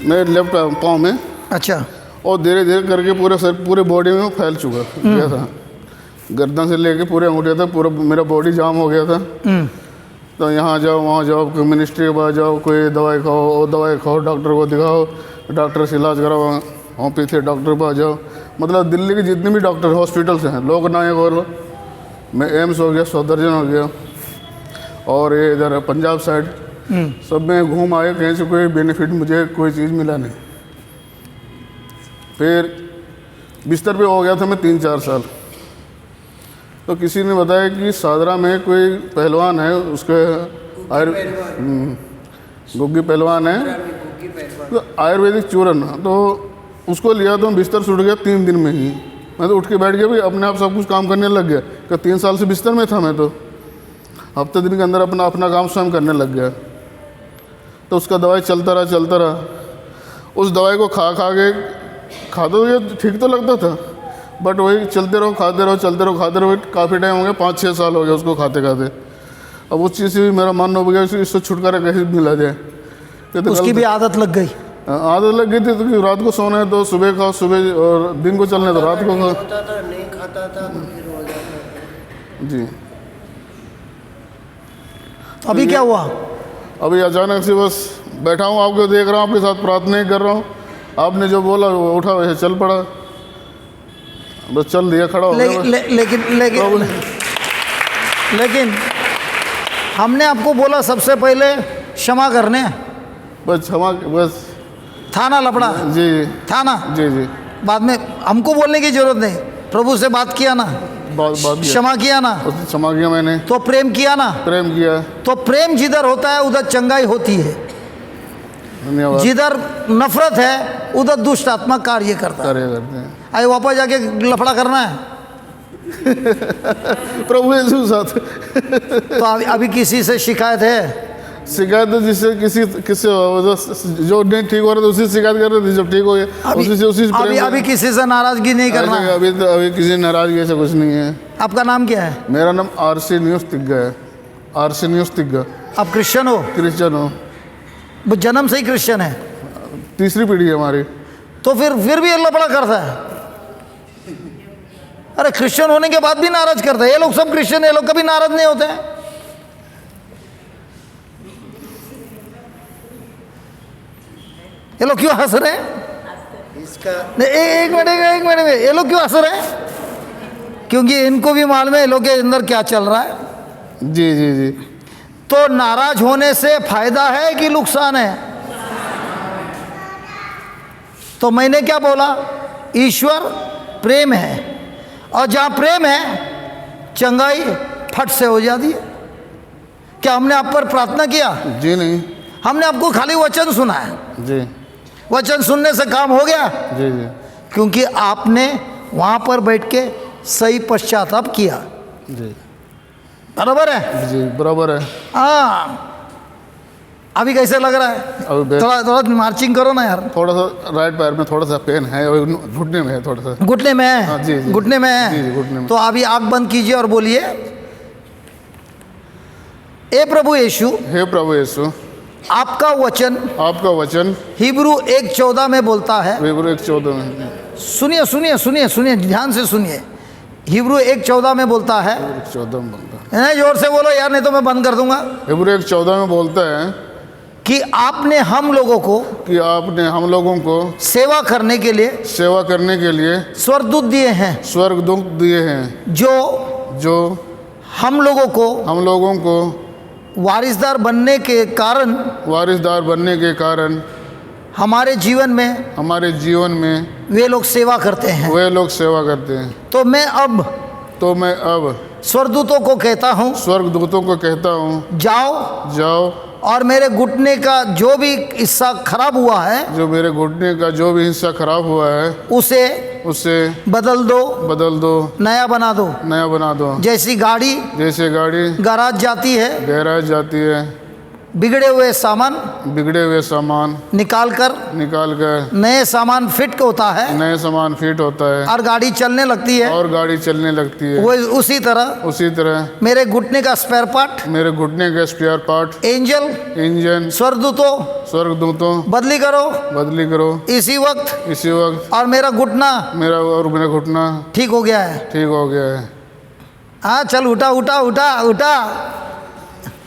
C: मेरे लेफ्ट पाँव में।
A: अच्छा।
C: और धीरे धीरे करके पूरे बॉडी में फैल चुका गया था, गर्दन से लेके पूरे अंगूठे तक पूरा मेरा बॉडी जाम हो गया था। तो यहाँ जाओ वहाँ जाओ, कोई मिनिस्ट्री के पास जाओ, कोई दवाई खाओ, वो दवाई खाओ, डॉक्टर को दिखाओ, डॉक्टर से इलाज कराओ, होम्योपैथी डॉक्टर के पास जाओ। मतलब दिल्ली के जितने भी डॉक्टर हॉस्पिटल्स हैं, लोकनायक और मैं एम्स हो गया, सफदरजंग हो गया, और ये इधर पंजाब साइड, सब में घूम आए, कहीं से कोई बेनिफिट मुझे कोई चीज़ मिला नहीं। फिर बिस्तर पे हो गया था मैं 3-4 साल। तो किसी ने बताया कि सादरा में कोई पहलवान है, उसके गुग्गी पहलवान है, तो आयुर्वेदिक चूरन, तो उसको लिया तो बिस्तर छूट गया 3 दिन में ही। मैं तो उठ के बैठ गया भाई, अपने आप सब कुछ काम करने लग गया। कि 3 साल से बिस्तर में था मैं, तो हफ्ते दिन के अंदर अपना काम स्वयं करने लग गया। तो उसका दवाई चलता रहा। उस दवाई को खा के खाता तो ये ठीक तो लगता था, बट वही चलते रहो खाते रहो। काफ़ी टाइम हो गया, 5-6 साल हो गया उसको खाते। अब उस चीज़ से भी मेरा मन हो गया, इससे छुटकारा कैसे मिला जाए। तो
A: उसकी भी आदत लग गई।
C: आदत लग गई थी, तो रात को सोना है तो सुबह खाओ, सुबह, और दिन को चलना है तो रात को खाओ।
D: नहीं खाता था तो फिर हो जाता।
C: जी।
A: अभी क्या हुआ?
C: अभी अचानक से बस बैठा हूँ, आपको देख रहा हूँ, आपके साथ प्रार्थना कर रहा हूँ। आपने जो बोला वो उठा, वैसे चल पड़ा, बस चल दिया, खड़ा हो गया।
A: लेकिन हमने आपको बोला सबसे पहले क्षमा करने,
C: बस
A: था ना लफड़ा?
C: जी
A: था ना?
C: जी।
A: बाद में हमको बोलने की जरूरत नहीं, प्रभु से बात किया ना,
C: बात
A: क्षमा किया ना,
C: क्षमा किया मैंने,
A: तो प्रेम किया ना,
C: प्रेम किया।
A: तो प्रेम जिधर होता है उधर चंगाई होती है,
C: धन्यवाद।
A: जिधर नफरत है उधर दुष्ट आत्मा कार्य करता है। आए वापस जाके लफड़ा करना है
C: प्रभु यीशु साथ।
A: तो अभी किसी से शिकायत है?
C: शिकायत तो जिससे किसी जो नहीं ठीक हो रहा था उसी से शिकायत कर रहे थे, जब ठीक हो गया उसी से
A: अभी किसी से नाराजगी नहीं करना है।
C: अभी किसी नाराजगी से कुछ नहीं है।
A: आपका नाम क्या है?
C: मेरा नाम आरसी न्यूज़ तिग्गा है। RC news Tigga.
A: आप क्रिश्चियन हो?
C: क्रिश्चियन हो।
A: वो जन्म से ही क्रिश्चियन है?
C: 3री पीढ़ी है हमारी।
A: तो फिर भी अल्लाह बड़ा करता है। अरे क्रिश्चियन होने के बाद भी नाराज करता है। ये लोग सब क्रिश्चियन है, ये लोग कभी नाराज नहीं होते हैं। ये लोग क्यों हंस रहे हैं?
D: इसका
A: एक मिनट में, ये लोग क्यों हंस रहे हैं? क्योंकि इनको भी मालूम है ये लोग के अंदर क्या चल रहा है।
C: जी।
A: तो नाराज होने से फायदा है कि नुकसान है? तो मैंने क्या बोला? ईश्वर प्रेम है, और जहां प्रेम है चंगाई फट से हो जाती है। क्या हमने आप पर प्रार्थना किया?
C: जी नहीं,
A: हमने आपको खाली वचन सुना है।
C: जी।
A: वचन सुनने से काम हो गया?
C: जी।
A: क्योंकि आपने वहां पर बैठ के सही पश्चाताप किया।
C: जी
A: बराबर है?
C: जी बराबर है।
A: हाँ। अभी कैसे लग रहा है?
C: अभी
A: थोड़ा मार्चिंग करो ना यार।
C: थोड़ा सा राइट पैर में थोड़ा सा पेन है, और घुटने में है थोड़ा सा।
A: घुटने में है?
C: हाँ, जी।
A: घुटने में है?
C: जी, घुटने में।
A: तो अभी आंख बंद कीजिए और बोलिए, ए प्रभु यीशु,
C: हे प्रभु यीशु,
A: आपका वचन हिब्रू 1:14 में बोलता है।
C: हिब्रू 1:14 में।
A: सुनिए ध्यान से सुनिए। हिब्रू 1:14 में बोलता है।
C: 1:14 में बोलता है।
A: जोर से बोलो यार, नहीं तो मैं बंद कर दूंगा।
C: हिब्रू 1:14 में बोलता है
A: कि आपने हम लोगों को सेवा करने के लिए स्वर्गदूत दिए हैं, जो हम लोगों को वारिसदार बनने के कारण हमारे जीवन में
C: हमारे जीवन में
A: वे लोग सेवा करते हैं।
C: वे लोग सेवा करते हैं।
A: तो मैं अब स्वर्गदूतों को कहता हूँ,
C: स्वर्गदूतों को कहता हूँ, जाओ
A: और मेरे घुटने का जो भी हिस्सा खराब हुआ है,
C: जो मेरे घुटने का जो भी हिस्सा खराब हुआ है उसे
A: बदल दो, नया बना दो। जैसी गाड़ी गैराज जाती है, बिगड़े हुए सामान निकाल कर नए सामान फिट होता है और गाड़ी चलने लगती है। वो उसी तरह मेरे घुटने का स्पेयर पार्ट इंजन स्वर्गदूतों बदली करो इसी वक्त, और मेरा घुटना ठीक हो गया है। हाँ, चल उठा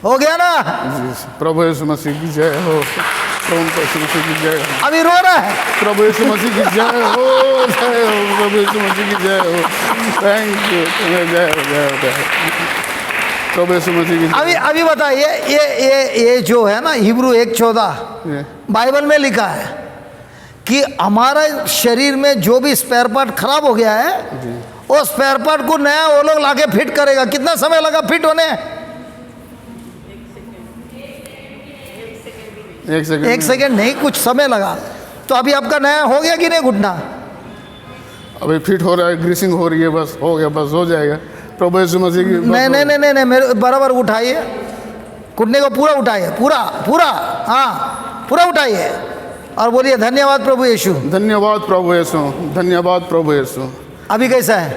A: हो गया ना।
C: प्रभु यीशु मसीह की जय हो। प्रभु यीशु मसीह की जय हो।
A: अभी रो रहा है।
C: प्रभु यीशु मसीह की जय हो। प्रभु यीशु मसीह की जय हो। Thank you. जय हो। प्रभु यीशु मसीह की।
A: अभी बताइए, ये जो है ना हिब्रू 1:14 बाइबल में लिखा है कि हमारा शरीर में जो भी स्पेयर पार्ट खराब हो गया है, वो स्पेयर पार्ट को नया वो लोग लाके फिट करेगा। कितना समय लगा फिट होने? 1 सेकेंड नहीं, कुछ समय लगा। तो अभी आपका नया हो गया कि नहीं घुटना?
C: अभी फिट हो रहा है, ग्रीसिंग हो रही है, बस हो गया, बस हो जाएगा। प्रभु यीशु मसीह की।
A: नहीं, मेरे बराबर उठाइए, घुटने को पूरा उठाइए, पूरा हाँ, पूरा उठाइए और बोलिए धन्यवाद प्रभु यीशु।
C: धन्यवाद प्रभु यीशु। धन्यवाद प्रभु यीशु।
A: अभी कैसा है?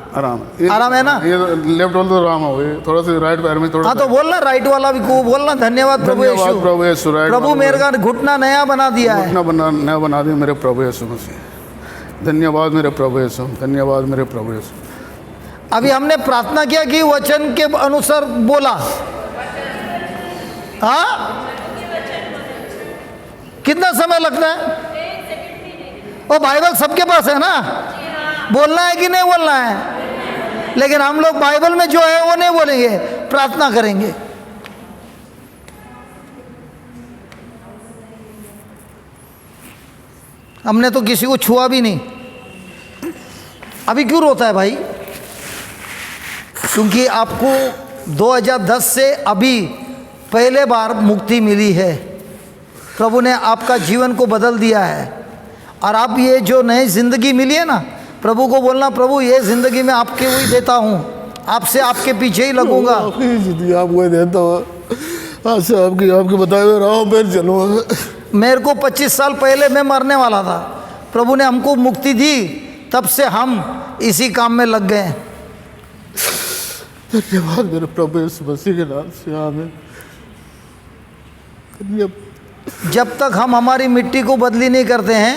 A: आराम है ना?
C: ये लेफ्ट वाला तो आराम हो गई, थोड़ा सा राइट पैर में थोड़ा।
A: हाँ, तो बोलना राइट वाला भी को बोलना धन्यवाद प्रभु यीशु। प्रभु मेरे का घुटना नया बना दिया है।
C: नया बना दिया मेरे प्रभु यीशु मसीह। धन्यवाद मेरे प्रभु यीशु। धन्यवाद मेरे प्रभु यीशु।
A: अभी हमने प्रार्थना किया कि वचन के अनुसार बोला। हाँ, कितना समय लगता है? वो बाइबल सबके पास है ना? बोलना है कि नहीं बोलना है? लेकिन हम लोग बाइबल में जो है वो नहीं बोलेंगे, प्रार्थना करेंगे। हमने तो किसी को छुआ भी नहीं। अभी क्यों रोता है भाई? क्योंकि आपको 2010 से अभी पहले बार मुक्ति मिली है। प्रभु ने आपका जीवन को बदल दिया है और आप ये जो नई ज़िंदगी मिली है ना, प्रभु को बोलना, प्रभु ये ज़िंदगी में आपके वही देता हूँ, आपसे आपके पीछे ही लगूंगा।
C: आपको देता हूँ, अच्छा आपके बताए हुए राह पर चलूँगा।
A: मेरे को 25 साल पहले मैं मरने वाला था, प्रभु ने हमको मुक्ति दी, तब से हम इसी काम में लग गए।
C: धन्यवाद मेरे प्रभु यीशु मसीह के नाम से, आमीन।
A: जब तक हम हमारी मिट्टी को बदली नहीं करते हैं,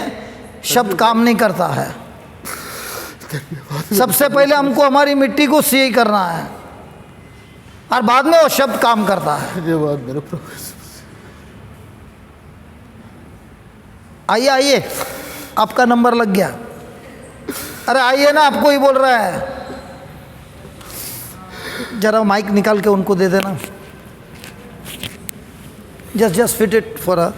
A: शब्द काम नहीं करता है। सबसे पहले हमको हमारी मिट्टी को सही करना है और बाद में वो शब्द काम करता है।
C: धन्यवाद मेरे प्रभु यीशु।
A: आइए, आपका नंबर लग गया। अरे आइए ना, आपको ही बोल रहा है। जरा माइक निकाल के उनको दे देना। Just fit it for a.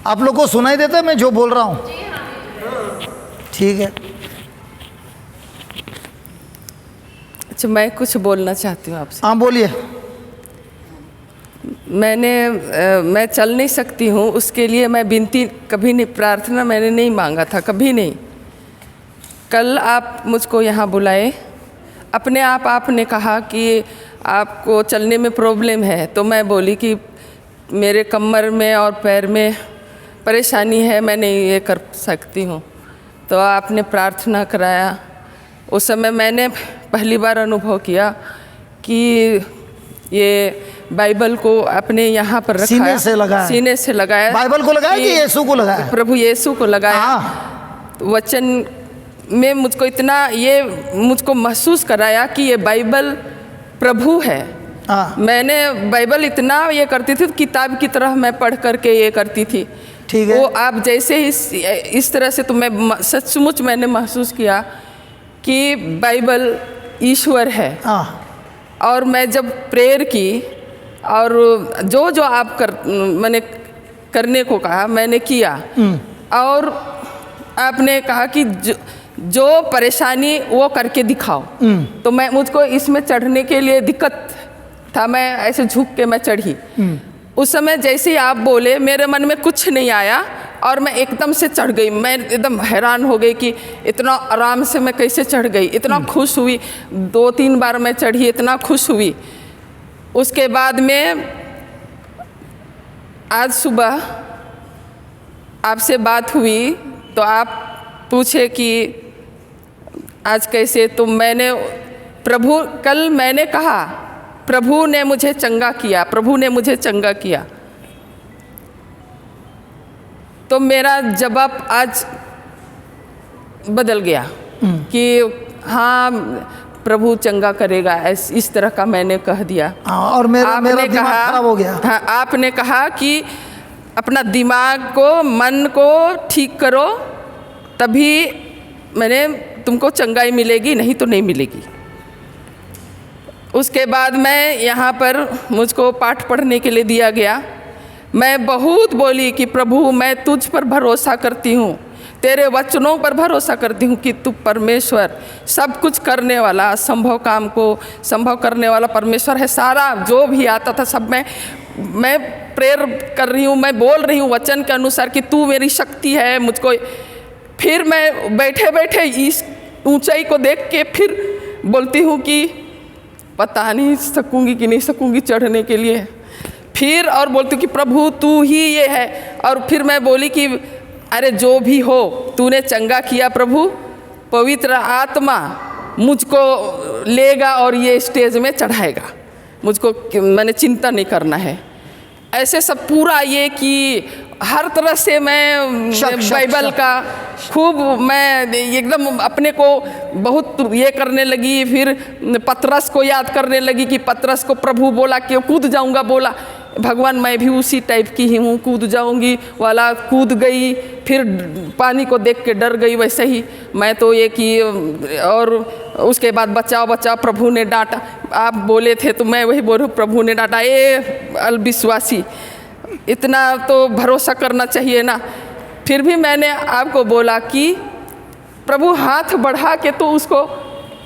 A: आप लोग को सुनाई देता है मैं जो बोल रहा हूँ? ठीक है।
E: अच्छा, मैं कुछ बोलना चाहती हूँ आपसे।
A: हाँ, बोलिए।
E: मैं चल नहीं सकती हूँ, उसके लिए मैं विनती कभी नहीं, प्रार्थना मैंने नहीं मांगा था, कभी नहीं। कल आप मुझको यहाँ बुलाए, अपने आप आपने कहा कि आपको चलने में प्रॉब्लम है, तो मैं बोली कि मेरे कमर में और पैर में परेशानी है, मैं नहीं ये कर सकती हूँ। तो आपने प्रार्थना कराया। उस समय मैंने पहली बार अनुभव किया कि ये बाइबल को अपने यहाँ पर रखा,
A: सीने से लगाया। बाइबल को लगाया कि यीशु को लगाया?
E: प्रभु यीशु को लगाया। वचन में मुझको महसूस कराया कि ये बाइबल प्रभु है। मैंने बाइबल इतना ये करती थी, किताब की तरह मैं पढ़ करके ये करती थी।
A: ठीक है।
E: वो आप जैसे इस तरह से, तो मैं सचमुच मैंने महसूस किया कि बाइबल ईश्वर है। और मैं जब प्रेयर की और जो जो आप मैंने करने को कहा मैंने किया। और आपने कहा कि जो परेशानी वो करके दिखाओ। तो मैं मुझको इसमें चढ़ने के लिए दिक्कत था, मैं ऐसे झुक के मैं चढ़ी। उस समय जैसे ही आप बोले मेरे मन में कुछ नहीं आया और मैं एकदम से चढ़ गई। मैं एकदम हैरान हो गई कि इतना आराम से मैं कैसे चढ़ गई, इतना खुश हुई। 2-3 बार मैं चढ़ी, इतना खुश हुई। उसके बाद में आज सुबह आपसे बात हुई तो आप पूछे कि आज कैसे, तो मैंने कल मैंने कहा प्रभु ने मुझे चंगा किया, प्रभु ने मुझे चंगा किया। तो मेरा जवाब आज बदल गया कि हाँ प्रभु चंगा करेगा, इस तरह का मैंने कह दिया।
A: और मेरा दिमाग खराब हो गया।
E: हाँ, आपने कहा कि अपना दिमाग को, मन को ठीक करो, तभी मैंने तुमको चंगाई मिलेगी, नहीं तो नहीं मिलेगी। उसके बाद मैं यहाँ पर मुझको पाठ पढ़ने के लिए दिया गया। मैं बहुत बोली कि प्रभु मैं तुझ पर भरोसा करती हूँ, तेरे वचनों पर भरोसा करती हूँ कि तू परमेश्वर, सब कुछ करने वाला, असंभव काम को संभव करने वाला परमेश्वर है। सारा जो भी आता था सब मैं प्रेयर कर रही हूँ, मैं बोल रही हूँ वचन के अनुसार कि तू मेरी शक्ति है मुझको। फिर मैं बैठे बैठे इस ऊंचाई को देख के फिर बोलती हूँ कि पता नहीं सकूँगी कि नहीं सकूँगी चढ़ने के लिए। फिर और बोलती हूँ कि प्रभु तू ही ये है। और फिर मैं बोली कि अरे जो भी हो तूने चंगा किया प्रभु, पवित्र आत्मा मुझको लेगा और ये स्टेज में चढ़ाएगा, मुझको मैंने चिंता नहीं करना है। ऐसे सब पूरा ये कि हर तरह से मैं बाइबल का खूब मैं एकदम अपने को बहुत ये करने लगी। फिर पतरस को याद करने लगी कि पतरस को प्रभु बोला कि कूद जाऊंगा, बोला भगवान मैं भी उसी टाइप की ही हूँ, कूद जाऊंगी वाला कूद गई। फिर पानी को देख के डर गई, वैसे ही मैं तो ये कि और उसके बाद बचाओ बचाओ प्रभु ने डांटा। आप बोले थे तो मैं वही बोल रही हूँ, प्रभु ने डांटा, ए अविश्वासी, इतना तो भरोसा करना चाहिए ना। फिर भी मैंने आपको बोला कि प्रभु हाथ बढ़ा के तो उसको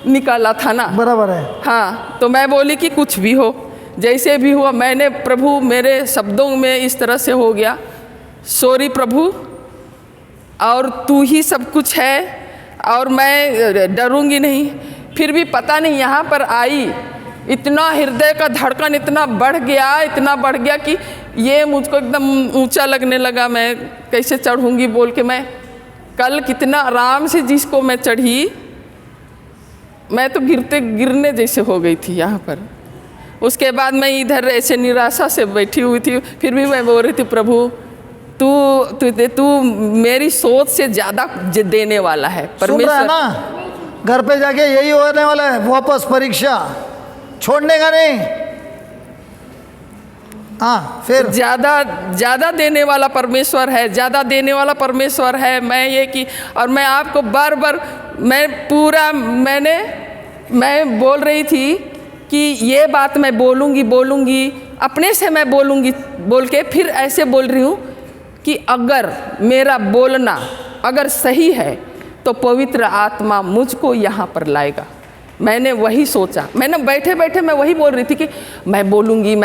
E: निकाला था ना,
A: बराबर है।
E: हाँ, तो मैं बोली कि कुछ भी हो, जैसे भी हुआ, मैंने प्रभु मेरे शब्दों में इस तरह से हो गया, सॉरी प्रभु, और तू ही सब कुछ है और मैं डरूंगी नहीं। फिर भी पता नहीं यहाँ पर आई, इतना हृदय का धड़कन इतना बढ़ गया कि ये मुझको एकदम ऊंचा लगने लगा। मैं कैसे चढ़ूंगी बोल के मैं कल कितना आराम से जिसको मैं चढ़ी, मैं तो गिरने जैसे हो गई थी यहाँ पर। उसके बाद मैं इधर ऐसे निराशा से बैठी हुई थी। फिर भी मैं बोल रही थी प्रभु तू मेरी सोच से ज़्यादा देने वाला है
A: परमेश्वर ना। घर पे जाके यही होने वाला है, वापस परीक्षा छोड़ने का नहीं। हाँ, फिर
E: ज़्यादा देने वाला परमेश्वर है, ज़्यादा देने वाला परमेश्वर है। मैं ये कि और मैं आपको बार बार मैं बोल रही थी कि ये बात मैं बोलूँगी अपने से मैं बोलूँगी बोल के फिर ऐसे बोल रही हूँ कि अगर मेरा बोलना अगर सही है तो पवित्र आत्मा मुझको यहाँ पर लाएगा। मैंने वही सोचा, मैंने बैठे बैठे मैं वही बोल रही थी कि मैं बोलूँगी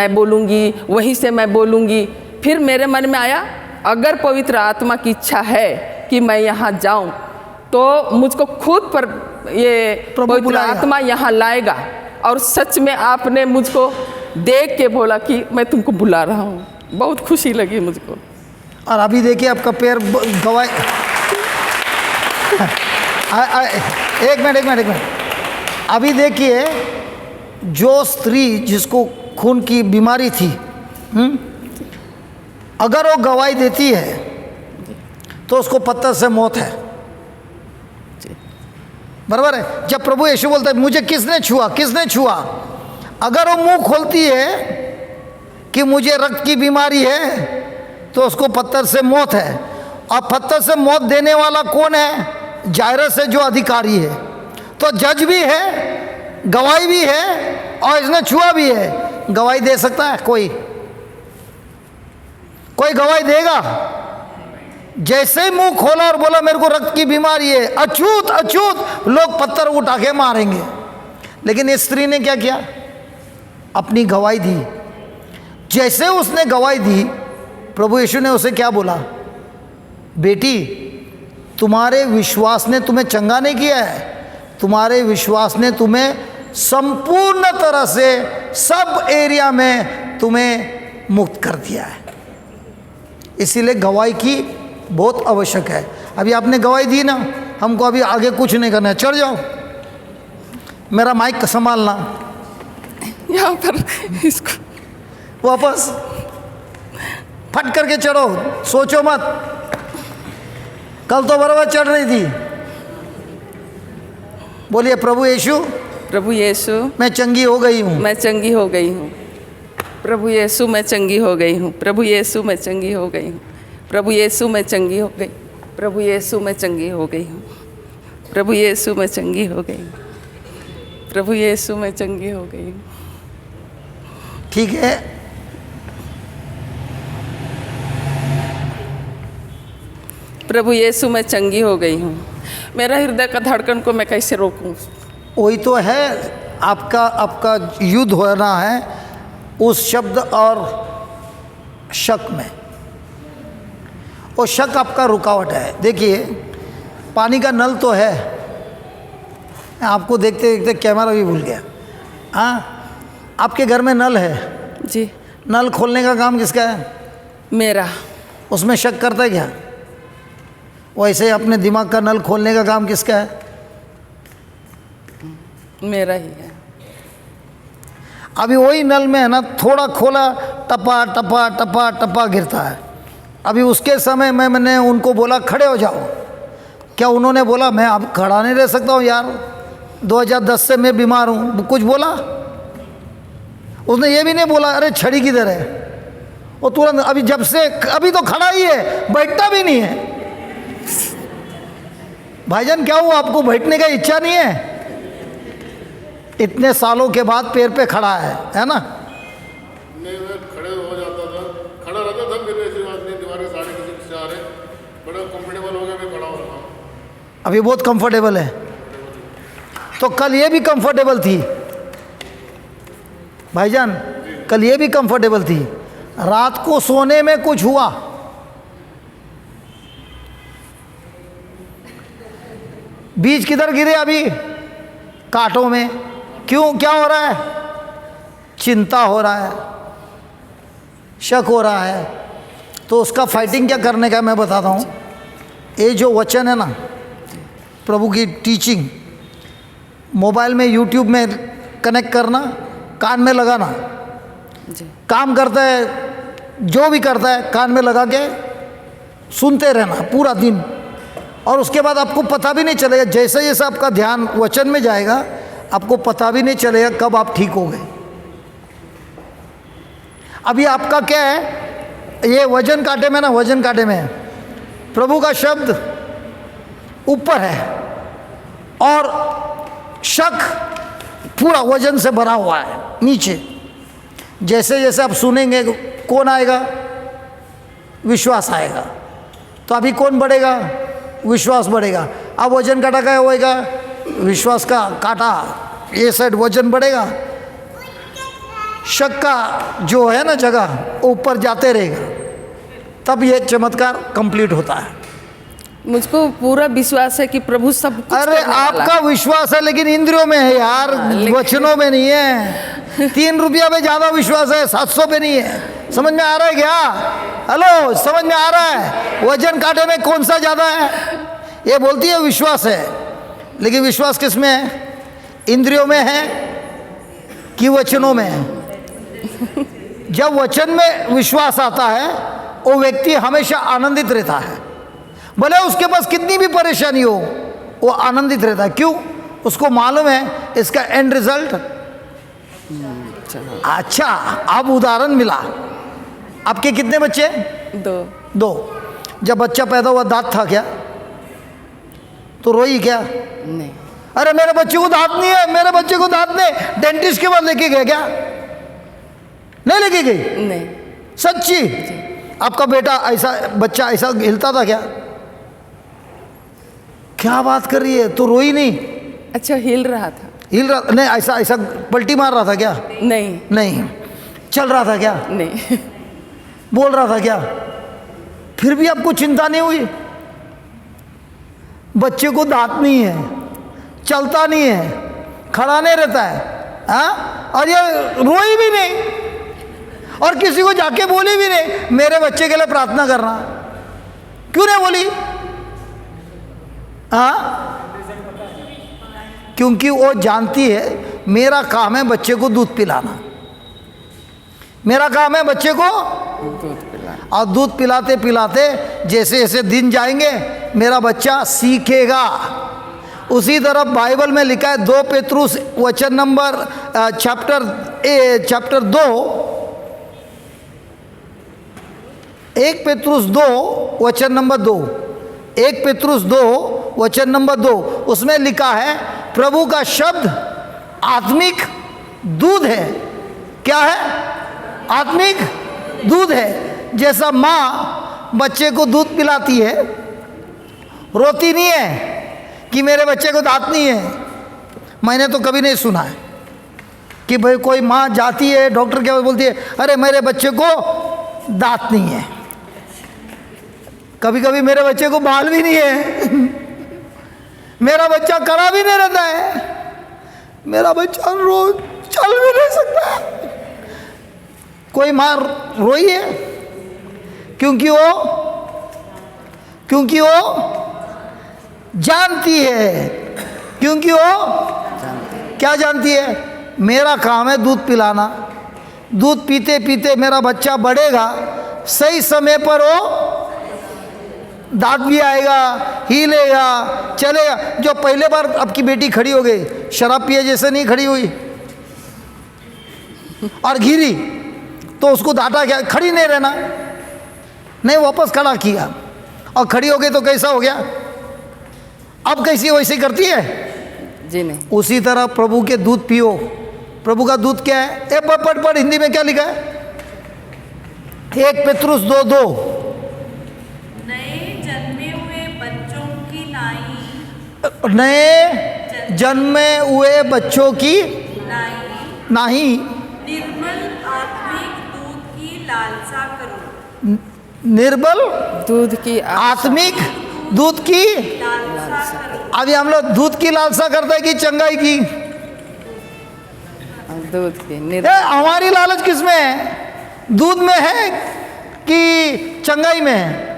E: वहीं से मैं बोलूँगी। फिर मेरे मन में आया अगर पवित्र आत्मा की इच्छा है कि मैं यहाँ जाऊँ तो मुझको खुद पर ये पवित्र आत्मा यहाँ लाएगा। और सच में आपने मुझको देख के बोला कि मैं तुमको बुला रहा हूँ, बहुत खुशी लगी मुझको।
A: और अभी देखिए आपका पैर गवाए। एक मिनट अभी देखिए, जो स्त्री जिसको खून की बीमारी थी, अगर वो गवाही देती है तो उसको पत्थर से मौत है, बराबर है। जब प्रभु यीशु बोलता है मुझे किसने छुआ, अगर वो मुंह खोलती है कि मुझे रक्त की बीमारी है तो उसको पत्थर से मौत है। और पत्थर से मौत देने वाला कौन है? जायरस है, जो अधिकारी है। तो जज भी है, गवाही भी है और इसने छुआ भी है। गवाही दे सकता है? कोई गवाही देगा? जैसे ही मुंह खोला और बोला मेरे को रक्त की बीमारी है, अछूत अछूत, लोग पत्थर उठा के मारेंगे। लेकिन इस स्त्री ने क्या किया? अपनी गवाही दी। जैसे उसने गवाही दी, प्रभु यीशु ने उसे क्या बोला? बेटी, तुम्हारे विश्वास ने तुम्हें चंगा नहीं किया है, तुम्हारे विश्वास ने तुम्हें संपूर्ण तरह से सब एरिया में तुम्हें मुक्त कर दिया है। इसीलिए गवाही की बहुत आवश्यक है। अभी आपने गवाही दी ना, हमको अभी आगे कुछ नहीं करना है, चढ़ जाओ, मेरा माइक संभालना,
E: यहाँ पर इसको
A: वापस फट करके चढ़ो, सोचो मत। कल तो बराबर चढ़ रही थी। बोलिए प्रभु यीशु,
E: प्रभु यीशु,
A: मैं चंगी हो गई हूँ।
E: मैं चंगी हो गई हूँ। प्रभु यीशु, मैं चंगी हो गई हूँ। प्रभु यीशु, मैं चंगी हो गई हूँ। प्रभु यीशु, मैं चंगी हो गई। प्रभु यीशु, मैं चंगी हो गई हूँ। प्रभु यीशु, मैं चंगी हो गई। प्रभु यीशु, मैं चंगी हो गई हूँ।
A: ठीक है,
E: प्रभु यीशु, मैं चंगी हो गई हूँ। मेरा हृदय का धड़कन को मैं कैसे रोकूं?
A: वही तो है, आपका युद्ध हो रहा है उस शब्द और शक में। वो शक आपका रुकावट है। देखिए, पानी का नल तो है, आपको देखते देखते कैमरा भी भूल गया। हाँ, आपके घर में नल है
E: जी।
A: नल खोलने का काम किसका है?
E: मेरा।
A: उसमें शक करता है क्या? वैसे ही अपने दिमाग का नल खोलने का काम किसका है?
E: मेरा ही है।
A: अभी वही नल में है ना, थोड़ा खोला, टपा टपा टपा टपा गिरता है। अभी उसके समय में मैंने उनको बोला खड़े हो जाओ, क्या उन्होंने बोला मैं अब खड़ा नहीं रह सकता हूँ यार, 2010 से मैं बीमार हूँ? कुछ बोला? उसने ये भी नहीं बोला अरे छड़ी किधर है। वो तुरंत अभी जब से अभी तो खड़ा ही है, बैठता भी नहीं है। भाईजान क्या हुआ, आपको बैठने का इच्छा नहीं है? इतने सालों के बाद पैर पे खड़ा है ना?
C: नहीं, मैं खड़े हो जाता था, खड़ा रहता था, फिर ऐसी बात नहीं, दीवार के साढ़े किसी से आ रहे, बड़ा कंफर्टेबल हो गया, मैं खड़ा हो रहा हूँ।
A: अभी बहुत कंफर्टेबल है, तो कल ये भी कंफर्टेबल थी भाईजान, कल ये भी कंफर्टेबल थी। रात को सोने में कुछ हुआ, बीज किधर गिरे? अभी कांटों में। क्यों? क्या हो रहा है? चिंता हो रहा है, शक हो रहा है। तो उसका फाइटिंग क्या करने का मैं बताता हूँ। ये जो वचन है ना, प्रभु की टीचिंग, मोबाइल में यूट्यूब में कनेक्ट करना, कान में लगाना,
E: जी।
A: काम करता है जो भी करता है कान में लगा के सुनते रहना पूरा दिन, और उसके बाद आपको पता भी नहीं चलेगा, जैसे जैसे आपका ध्यान वचन में जाएगा आपको पता भी नहीं चलेगा कब आप ठीक हो गए। अभी आपका क्या है, ये वजन कांटे में ना, वजन कांटे में प्रभु का शब्द ऊपर है और शक पूरा वजन से भरा हुआ है नीचे। जैसे जैसे आप सुनेंगे कौन आएगा? विश्वास आएगा। तो अभी कौन बढ़ेगा? विश्वास बढ़ेगा। अब वजन काटा क्या होएगा? विश्वास का काटा ये साइड वजन बढ़ेगा, शक का जो है ना जगह ऊपर जाते रहेगा, तब ये चमत्कार कंप्लीट होता है।
E: मुझको पूरा विश्वास है कि प्रभु सब कुछ
A: अरे
E: करने वाला
A: आपका विश्वास है लेकिन इंद्रियों में है यार, वचनों में नहीं है। 3 रुपया में ज़्यादा विश्वास है, 700 पे नहीं है। समझ में आ रहा है क्या? हेलो, समझ में आ रहा है? वजन कांटे में कौन सा ज़्यादा है? ये बोलती है विश्वास है, लेकिन विश्वास किस में है? इंद्रियों में है कि वचनों में है? जब वचन में विश्वास आता है वो व्यक्ति हमेशा आनंदित रहता है, भले उसके पास कितनी भी परेशानी हो वो आनंदित रहता है। क्यों? उसको मालूम है इसका एंड रिजल्ट अच्छा। अब उदाहरण मिला। आपके कितने बच्चे? 2। जब बच्चा पैदा हुआ दांत था क्या? तो रोई क्या?
E: नहीं।
A: अरे मेरे बच्चे को दांत नहीं है, मेरे बच्चे को दांत नहीं। डेंटिस्ट के पास लेके गए क्या? लेके गई?
E: नहीं।
A: सच्ची? आपका बेटा ऐसा, बच्चा ऐसा हिलता था क्या? क्या बात कर रही है? तो रोई नहीं?
E: अच्छा, हिल रहा था?
A: हिल रहा नहीं, ऐसा ऐसा पलटी मार रहा था क्या?
E: नहीं।
A: नहीं। चल रहा था क्या?
E: नहीं।
A: बोल रहा था क्या? फिर भी आपको चिंता नहीं हुई? बच्चे को दांत नहीं है, चलता नहीं है, खड़ा नहीं रहता है, हाँ? और ये रोई भी नहीं और किसी को जाके बोली भी नहीं मेरे बच्चे के लिए प्रार्थना करना? क्यों नहीं बोली? हाँ? क्योंकि वो जानती है मेरा काम है बच्चे को दूध पिलाना, मेरा काम है बच्चे को
E: दूध पिला।
A: और दूध पिलाते पिलाते जैसे जैसे दिन जाएंगे मेरा बच्चा सीखेगा। उसी तरह बाइबल में लिखा है 2 पेत्रुस वचन नंबर चैप्टर 2, 1 पेत्रुस 2 वचन नंबर 2, 1 पेत्रुस 2 वचन नंबर 2, उसमें लिखा है प्रभु का शब्द आत्मिक दूध है। क्या है? आत्मिक दूध है। जैसा माँ बच्चे को दूध पिलाती है, रोती नहीं है कि मेरे बच्चे को दांत नहीं है। मैंने तो कभी नहीं सुना है कि भाई कोई माँ जाती है डॉक्टर क्या बोलती है, अरे मेरे बच्चे को दांत नहीं है। कभी कभी मेरे बच्चे को बाल भी नहीं है, मेरा बच्चा खड़ा भी नहीं रहता है, मेरा बच्चा रोज चल भी नहीं सकता। कोई माँ रोई है क्योंकि वो जानती है, क्योंकि वो क्या जानती है? मेरा काम है दूध पिलाना। दूध पीते पीते मेरा बच्चा बढ़ेगा, सही समय पर वो दांत भी आएगा, हिलेगा, चलेगा। जो पहले बार आपकी बेटी खड़ी हो गई, शराब पिए जैसे नहीं खड़ी हुई और गिरी तो उसको डांटा क्या? खड़ी नहीं रहना, नहीं, वापस खड़ा किया और खड़ी हो गई तो कैसा हो गया? अब कैसी वैसी करती है?
E: जी नहीं।
A: उसी तरह प्रभु के दूध पियो। प्रभु का दूध क्या है? ए पढ़ हिंदी में क्या लिखा है? 1 पेत्रुस 2:2,
B: नए जन्मे हुए बच्चों की
A: नए जन्मे हुए बच्चों की नहीं,
B: निर्मल आत्मिक दूध की लालसा करो।
A: निर्बल
E: दूध की
A: आत्मिक दूध की। अभी हम लोग दूध की लालसा करते हैं कि चंगाई की?
E: दूध की
A: हमारी लालच किस में है? दूध में है कि चंगाई में है?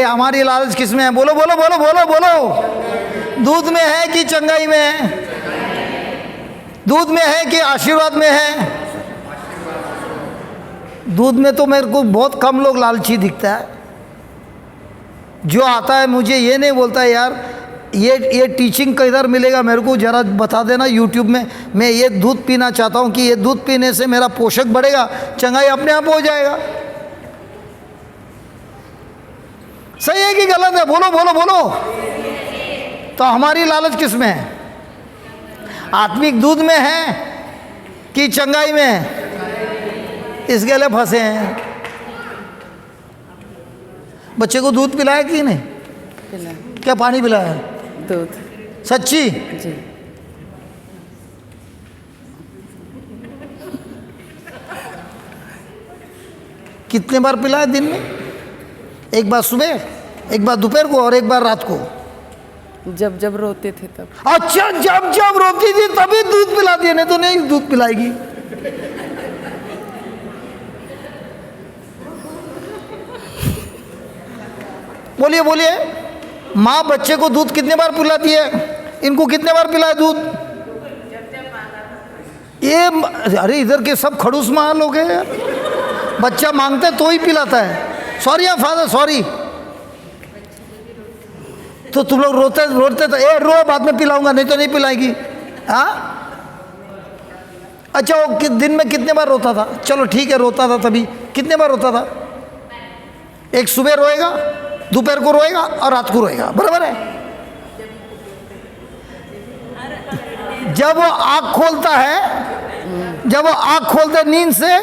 A: हमारी लालच किस में है? बोलो बोलो बोलो बोलो बोलो। दूध में है कि चंगाई में है? दूध में है कि आशीर्वाद में है? दूध में तो मेरे को बहुत कम लोग लालची दिखता है। जो आता है मुझे ये नहीं बोलता है यार ये टीचिंग किधर मिलेगा, मेरे को ज़रा बता देना यूट्यूब में, मैं ये दूध पीना चाहता हूँ कि ये दूध पीने से मेरा पोषक बढ़ेगा, चंगाई अपने आप हो जाएगा। सही है कि गलत है? बोलो बोलो बोलो। तो हमारी लालच किस में है? आत्मिक दूध में है कि चंगाई में है? इसके लिए फंसे हैं। बच्चे को दूध पिलाया कि नहीं?
E: पिला।
A: क्या पानी पिलाया?
E: दूध।
A: सच्ची?
E: जी।
A: कितने बार पिलाया दिन में? एक बार सुबह, एक बार दोपहर को और एक बार रात को?
E: जब जब रोते थे तब।
A: अच्छा, जब जब रोती थी तभी दूध पिला दिया, नहीं तो नहीं दूध पिलाएगी। बोलिए बोलिए। माँ बच्चे को दूध कितने बार पिलाती है? इनको कितने बार पिलाए दूध? ये अरे इधर के सब खड़ूस माँ लोग हैं यार। बच्चा मांगते तो ही पिलाता है। सॉरी या फादर, सॉरी। तो तुम लोग रोते रोते तो रो, बाद में पिलाऊंगा, नहीं तो नहीं पिलाएगी। हाँ, अच्छा वो दिन में कितने बार रोता था? चलो ठीक है, रोता था तभी। कितने बार रोता था? एक सुबह रोएगा, दोपहर को रोएगा और रात को रोएगा, बराबर है? जब वो आँख खोलता है जब वो आँख खोलते नींद से,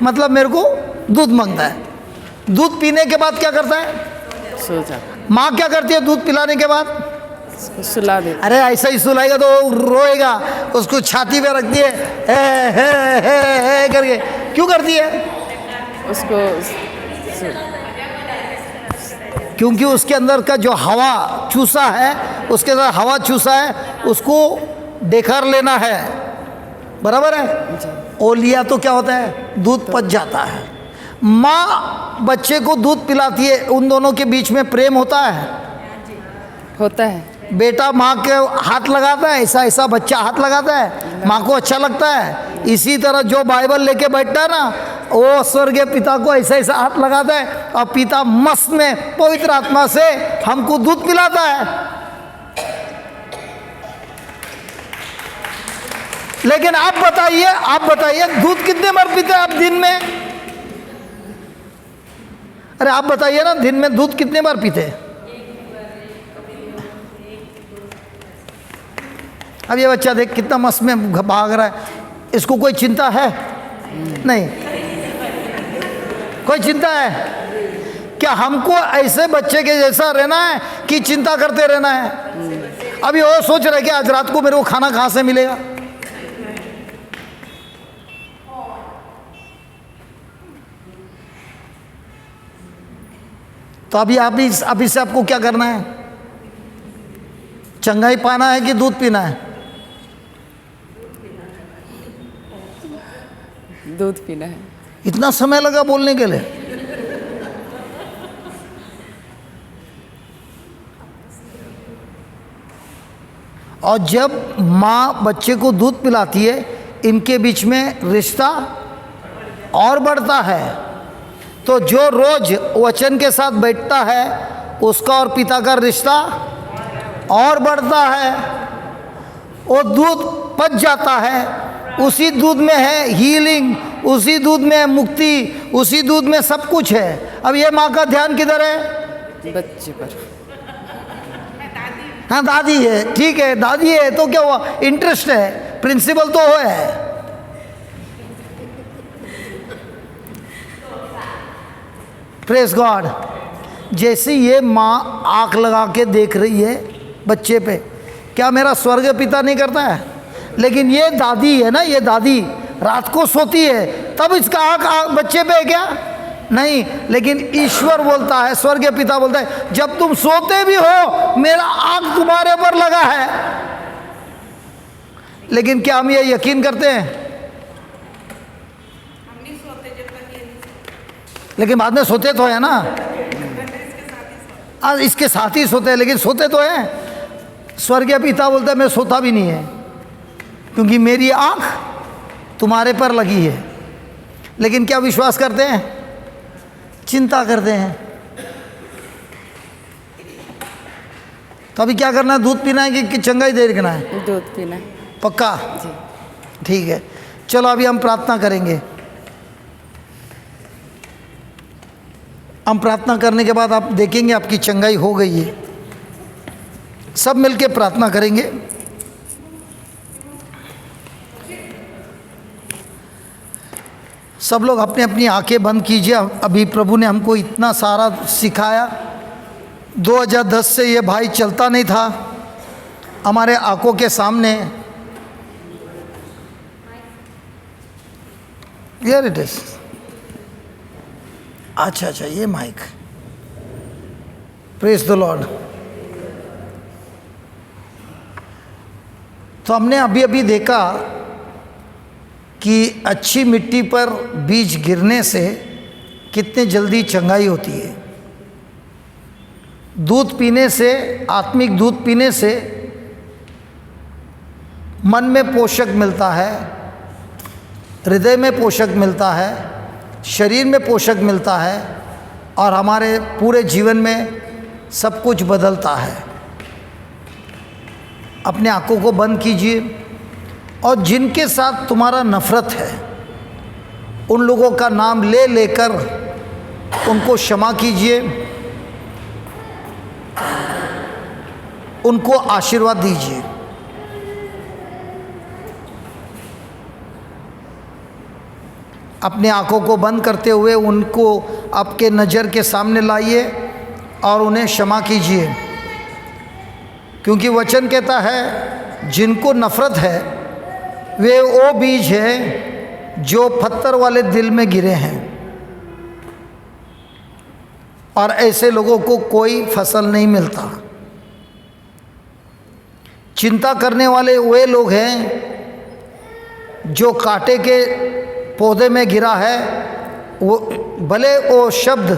A: मतलब मेरे को दूध मांगता है। दूध पीने के बाद क्या करता है?
E: सो जा,
A: माँ क्या करती है दूध पिलाने के बाद?
E: उसको सुला दे।
A: अरे ऐसा ही सुलाएगा तो रोएगा, उसको छाती पे रखती है, हे करके। क्यों करती है?
E: उसको
A: क्योंकि उसके अंदर का जो हवा चूसा है, उसके अंदर हवा चूसा है, उसको डेखर लेना है, बराबर है। ओलिया तो क्या होता है? दूध पच जाता है। माँ बच्चे को दूध पिलाती है, उन दोनों के बीच में प्रेम होता है।
E: होता है।
A: बेटा माँ के हाथ लगाता है, ऐसा ऐसा बच्चा हाथ लगाता है, माँ को अच्छा लगता है। इसी तरह जो बाइबल लेके बैठता है ना, वो स्वर्गीय पिता को ऐसा ऐसा हाथ लगाता है, और पिता मस्त में पवित्र आत्मा से हमको दूध पिलाता है। लेकिन आप बताइए दूध कितने बार पीते हैं आप दिन में? अरे आप बताइए ना, दिन में दूध कितने बार पीते हैं? अब ये बच्चा देख कितना मस्त में भाग रहा है, इसको कोई चिंता है? नहीं। कोई चिंता है क्या? हमको ऐसे बच्चे के जैसा रहना है कि चिंता करते रहना है? अभी वो सोच रहे कि आज रात को मेरे को खाना कहाँ से मिलेगा। तो अभी से आपको क्या करना है? चंगाई पाना है कि दूध पीना है?
E: दूध पीना है।
A: इतना समय लगा बोलने के लिए? और जब माँ बच्चे को दूध पिलाती है, इनके बीच में रिश्ता और बढ़ता है। तो जो रोज वचन के साथ बैठता है, उसका और पिता का रिश्ता और बढ़ता है। वो दूध पच जाता है, उसी दूध में है हीलिंग, उसी दूध में है मुक्ति, उसी दूध में सब कुछ है। अब ये माँ का ध्यान किधर है?
E: बच्चे पर।
A: हाँ दादी है, ठीक है दादी है तो क्या हुआ? इंटरेस्ट है, प्रिंसिपल तो है। Praise God. जैसे ये माँ आँख लगा के देख रही है बच्चे पे, क्या मेरा स्वर्ग पिता नहीं करता है? लेकिन ये दादी है ना, ये दादी रात को सोती है, तब इसका आँख बच्चे पे है क्या? नहीं। लेकिन ईश्वर बोलता है, स्वर्गीय पिता बोलता है, जब तुम सोते भी हो मेरा आँख तुम्हारे पर लगा है। लेकिन क्या हम ये यकीन करते हैं? लेकिन बाद में सोते तो है ना, आज इसके साथ ही सोते हैं, लेकिन सोते तो हैं। स्वर्गीय पिता बोलता है मैं सोता भी नहीं है, क्योंकि मेरी आँख तुम्हारे पर लगी है। लेकिन क्या विश्वास करते हैं? चिंता करते हैं। तो अभी क्या करना है? दूध पीना है कि चंगाई दे रखना है?
E: दूध पीना है।
A: पक्का?
E: जी।
A: ठीक है, चलो अभी हम प्रार्थना करेंगे। हम प्रार्थना करने के बाद आप देखेंगे आपकी चंगाई हो गई है। सब मिलके प्रार्थना करेंगे। सब लोग अपनी अपनी आंखें बंद कीजिए। अभी प्रभु ने हमको इतना सारा सिखाया। 2010 से ये भाई चलता नहीं था हमारे आंखों के सामने। Here it is. अच्छा, ये माइक। Praise the Lord. तो हमने अभी अभी देखा कि अच्छी मिट्टी पर बीज गिरने से कितने जल्दी चंगाई होती है। दूध पीने से, आत्मिक दूध पीने से मन में पोषक मिलता है, हृदय में पोषक मिलता है, शरीर में पोषक मिलता है, और हमारे पूरे जीवन में सब कुछ बदलता है। अपने आंखों को बंद कीजिए, और जिनके साथ तुम्हारा नफरत है उन लोगों का नाम ले लेकर उनको क्षमा कीजिए, उनको आशीर्वाद दीजिए। अपनी आँखों को बंद करते हुए उनको आपके नज़र के सामने लाइए और उन्हें क्षमा कीजिए, क्योंकि वचन कहता है जिनको नफ़रत है वे वो बीज है जो पत्थर वाले दिल में गिरे हैं, और ऐसे लोगों को कोई फसल नहीं मिलता। चिंता करने वाले वे लोग हैं जो कांटे के पौधे में गिरा है, वो भले वो शब्द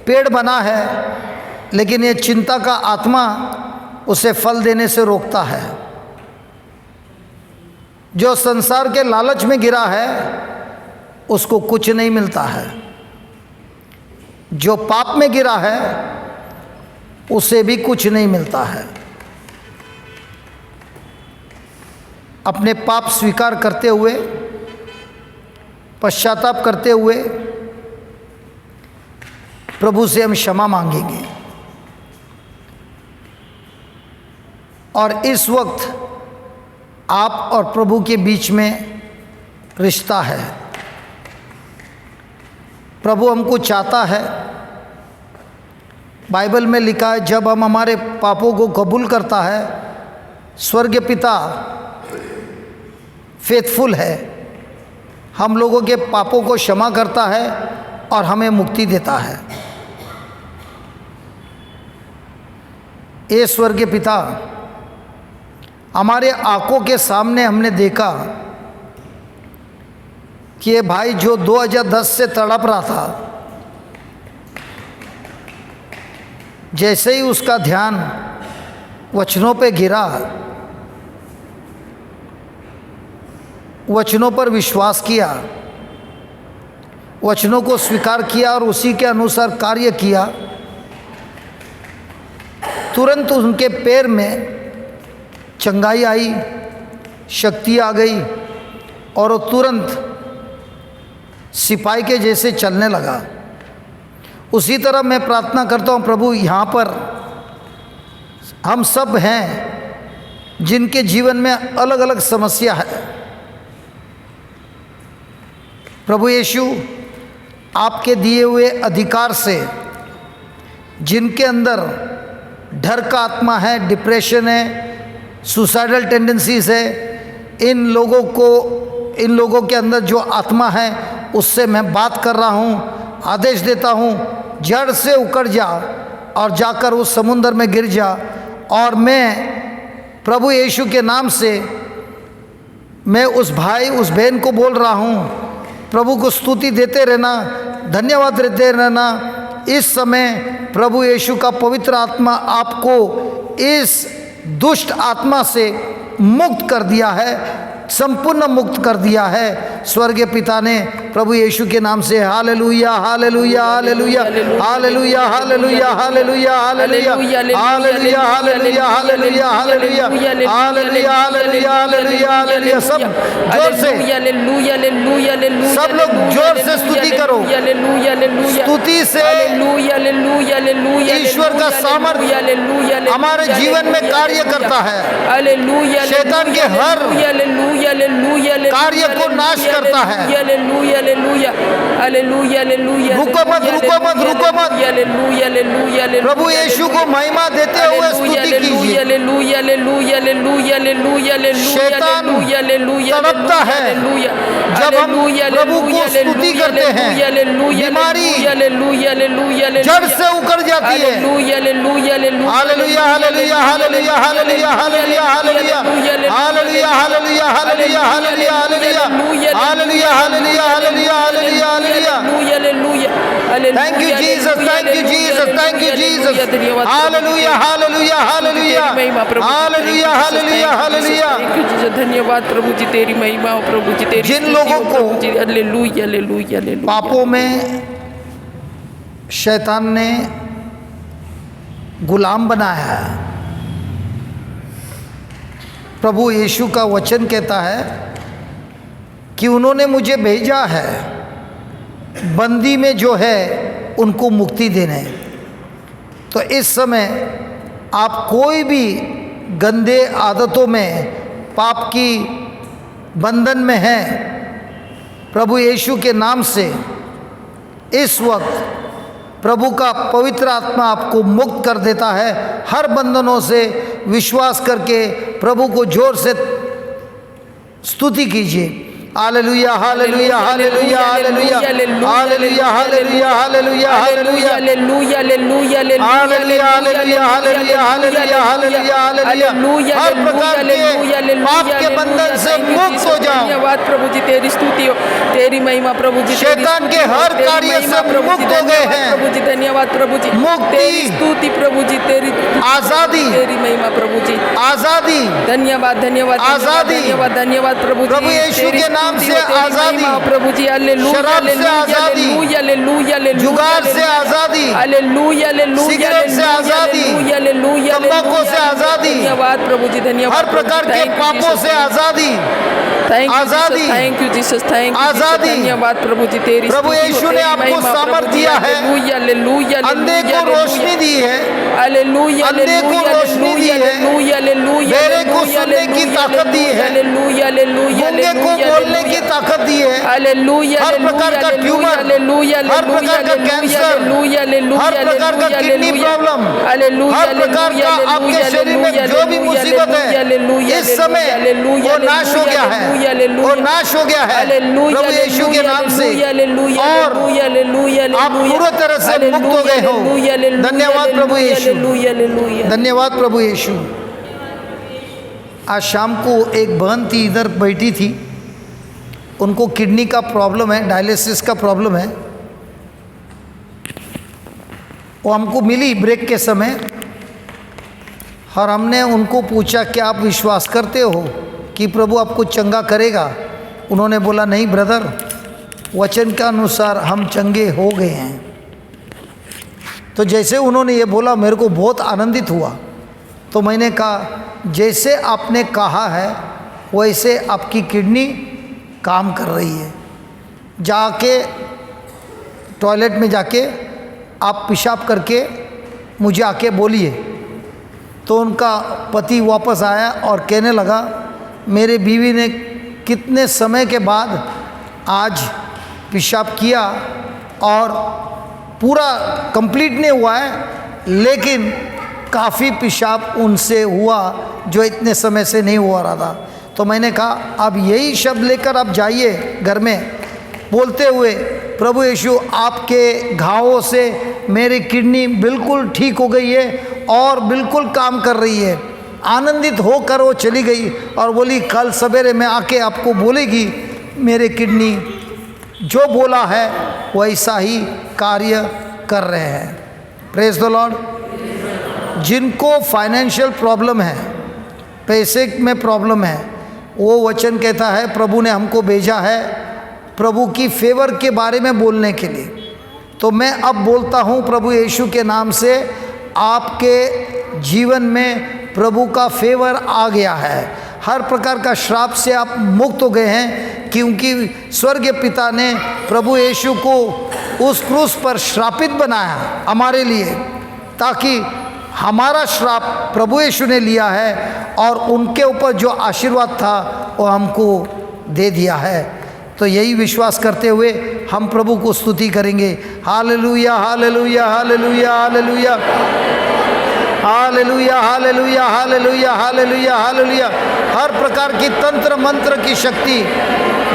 A: पेड़ बना है, लेकिन ये चिंता का आत्मा उसे फल देने से रोकता है। जो संसार के लालच में गिरा है उसको कुछ नहीं मिलता है। जो पाप में गिरा है उसे भी कुछ नहीं मिलता है। अपने पाप स्वीकार करते हुए, पश्चाताप करते हुए प्रभु से हम क्षमा मांगेंगे। और इस वक्त आप और प्रभु के बीच में रिश्ता है। प्रभु हमको चाहता है, बाइबल में लिखा है जब हम हमारे पापों को कबूल करता है, स्वर्गीय पिता फेथफुल है, हम लोगों के पापों को क्षमा करता है और हमें मुक्ति देता है। ये स्वर्गीय पिता, हमारे आंखों के सामने हमने देखा कि ये भाई जो 2010 से तड़प रहा था, जैसे ही उसका ध्यान वचनों पे गिरा, वचनों पर विश्वास किया, वचनों को स्वीकार किया और उसी के अनुसार कार्य किया, तुरंत उनके पैर में चंगाई आई, शक्ति आ गई और वो तुरंत सिपाही के जैसे चलने लगा। उसी तरह मैं प्रार्थना करता हूँ प्रभु, यहाँ पर हम सब हैं जिनके जीवन में अलग अलग समस्या है। प्रभु यीशु, आपके दिए हुए अधिकार से जिनके अंदर डर का आत्मा है, डिप्रेशन है, सुसाइडल टेंडेंसीज है, इन लोगों के अंदर जो आत्मा है उससे मैं बात कर रहा हूँ, आदेश देता हूँ, जड़ से उखड़ जा और जाकर उस समुद्र में गिर जा। और मैं प्रभु यीशु के नाम से मैं उस भाई उस बहन को बोल रहा हूँ, प्रभु को स्तुति देते रहना, धन्यवाद देते रहना। इस समय प्रभु यीशु का पवित्र आत्मा आपको इस दुष्ट आत्मा से मुक्त कर दिया है, संपूर्ण मुक्त कर दिया है स्वर्गीय पिता ने, प्रभु यीशु के नाम से। Hallelujah, hallelujah, hallelujah, hallelujah, hallelujah, hallelujah, hallelujah, hallelujah, hallelujah, hallelujah, hallelujah, hallelujah, hallelujah, hallelujah, hallelujah. सब जोर से, सब लोग जोर से स्तुति करो। स्तुति से ईश्वर का सामर्थ्य हमारे जीवन में कार्य करता है, शैतान के हर कार्य को नाश करता है। रुको मत, रुको मत, रुको मत। प्रभु यीशु को महिमा देते हुए स्तुति कीजिए। शैतान तड़पता है जब हम प्रभु को स्तुति करते हैं, बीमारी जड़ से उखड़ जाती है। Hallelujah, hallelujah, hallelujah, hallelujah, hallelujah, hallelujah, hallelujah, hallelujah, hallelujah, hallelujah, hallelujah, hallelujah, hallelujah, hallelujah. Thank you Jesus, thank you Jesus, thank you Jesus. Hallelujah, hallelujah, hallelujah, hallelujah, hallelujah, hallelujah.
E: धन्यवाद प्रभु जी, तेरी महिमा हो प्रभु जी, तेरी
A: जिन लोगों को
E: हालेलुया, हालेलुया, हालेलुया।
A: पापों में शैतान ने गुलाम बनाया है, प्रभु यीशु का वचन कहता है कि उन्होंने मुझे भेजा है बंदी में जो है उनको मुक्ति देने। तो इस समय आप कोई भी गंदे आदतों में, पाप की बंधन में हैं, प्रभु यीशु के नाम से इस वक्त प्रभु का पवित्र आत्मा आपको मुक्त कर देता है। हर बंधनों से विश्वास करके प्रभु को जोर से स्तुति कीजिए। Hallelujah hallelujah hallelujah hallelujah hallelujah hallelujah hallelujah hallelujah
E: hallelujah hallelujah
A: hallelujah hallelujah hallelujah hallelujah hallelujah hallelujah. हर प्रकार के पाप के बंधन से मुक्त हो जाओ।
E: धन्यवाद प्रभु जी, तेरी स्तुति हो, तेरी महिमा प्रभु जी।
A: शैतान के हर कार्य से मुक्त हो गए हैं
E: प्रभु जी। धन्यवाद प्रभु जी,
A: मुक्ति,
E: तेरी स्तुति प्रभु जी, तेरी
A: आजादी,
E: तेरी महिमा प्रभु जी।
A: आजादी,
E: धन्यवाद धन्यवाद
A: आजादी,
E: धन्यवाद धन्यवाद प्रभु जी।
A: प्रभु यीशु के नाम से आजादी,
E: प्रभु जी। हालेलुया
A: शराब से आजादी,
E: हालेलुया
A: जुगार से आजादी,
E: हालेलुया हालेलुया
A: सिगरेट से आजादी,
E: हालेलुया
A: तंबाकू से आजादी,
E: धन्यवाद प्रभु जी। धन्यवाद
A: हर प्रकार के पापों से आजादी, आजादी,
E: thank you Jesus, thank you
A: आजादी।
E: धन्यवाद प्रभु जी, तेरी
A: प्रभु
E: स्तुति हो,
A: यीशु ने
E: तेरी
A: आपको
E: महिमा
A: सामर्थ
E: प्रभु जी।
A: दिया है,
E: हालेलुया हालेलुया
A: अंधे को रोशनी दी है,
E: हालेलुया
A: अंधे को रोशनी दी है,
E: हालेलुया हालेलुया
A: बहरे को सुनने की ताकत दी है,
E: हालेलुया हालेलुया
A: गूंगे को बोलने की ताकत दी है,
E: हालेलुया
A: हर प्रकार का ट्यूमर,
E: हालेलुया
A: हर प्रकार का कैंसर, हर प्रकार का किडनी प्रॉब्लम, हर प्रकार का आपके शरीर में जो भी मुसीबत है इस समय वो नाश हो गया है, वो नाश हो गया है प्रभु यीशु के नाम से, और आप पूरी तरह से मुक्त हो गए हो। धन्यवाद प्रभु यीशु, धन्यवाद प्रभु यीशु। आज शाम को एक बहन थी, इधर बैठी थी, उनको किडनी का प्रॉब्लम है, डायलिसिस का प्रॉब्लम है। वो हमको मिली ब्रेक के समय और हमने उनको पूछा कि आप विश्वास करते हो कि प्रभु आपको चंगा करेगा? उन्होंने बोला नहीं ब्रदर, वचन के अनुसार हम चंगे हो गए हैं। तो जैसे उन्होंने ये बोला मेरे को बहुत आनंदित हुआ। तो मैंने कहा जैसे आपने कहा है वैसे आपकी किडनी काम कर रही है, जाके टॉयलेट में जाके आप पेशाब करके मुझे आके बोलिए। तो उनका पति वापस आया और कहने लगा मेरे बीवी ने कितने समय के बाद आज पेशाब किया और पूरा कंप्लीट नहीं हुआ है लेकिन काफ़ी पेशाब उनसे हुआ जो इतने समय से नहीं हुआ रहा था। तो मैंने कहा अब यही शब्द लेकर आप जाइए घर में बोलते हुए प्रभु यीशु आपके घावों से मेरी किडनी बिल्कुल ठीक हो गई है और बिल्कुल काम कर रही है। आनंदित होकर वो चली गई और बोली कल सवेरे में आके आपको बोलेगी मेरे किडनी जो बोला है वैसा ही कार्य कर रहे हैं। Praise the Lord. जिनको फाइनेंशियल प्रॉब्लम है, पैसे में प्रॉब्लम है, वो वचन कहता है प्रभु ने हमको भेजा है प्रभु की फेवर के बारे में बोलने के लिए। तो मैं अब बोलता हूँ प्रभु यीशु के नाम से आपके जीवन में प्रभु का फेवर आ गया है। हर प्रकार का श्राप से आप मुक्त हो गए हैं क्योंकि स्वर्गीय पिता ने प्रभु यीशु को उस क्रूस पर श्रापित बनाया हमारे लिए, ताकि हमारा श्राप प्रभु यीशु ने लिया है और उनके ऊपर जो आशीर्वाद था वो हमको दे दिया है। तो यही विश्वास करते हुए हम प्रभु को स्तुति करेंगे। Hallelujah hallelujah hallelujah hallelujah hallelujah hallelujah hallelujah hallelujah hallelujah. हर प्रकार की तंत्र मंत्र की शक्ति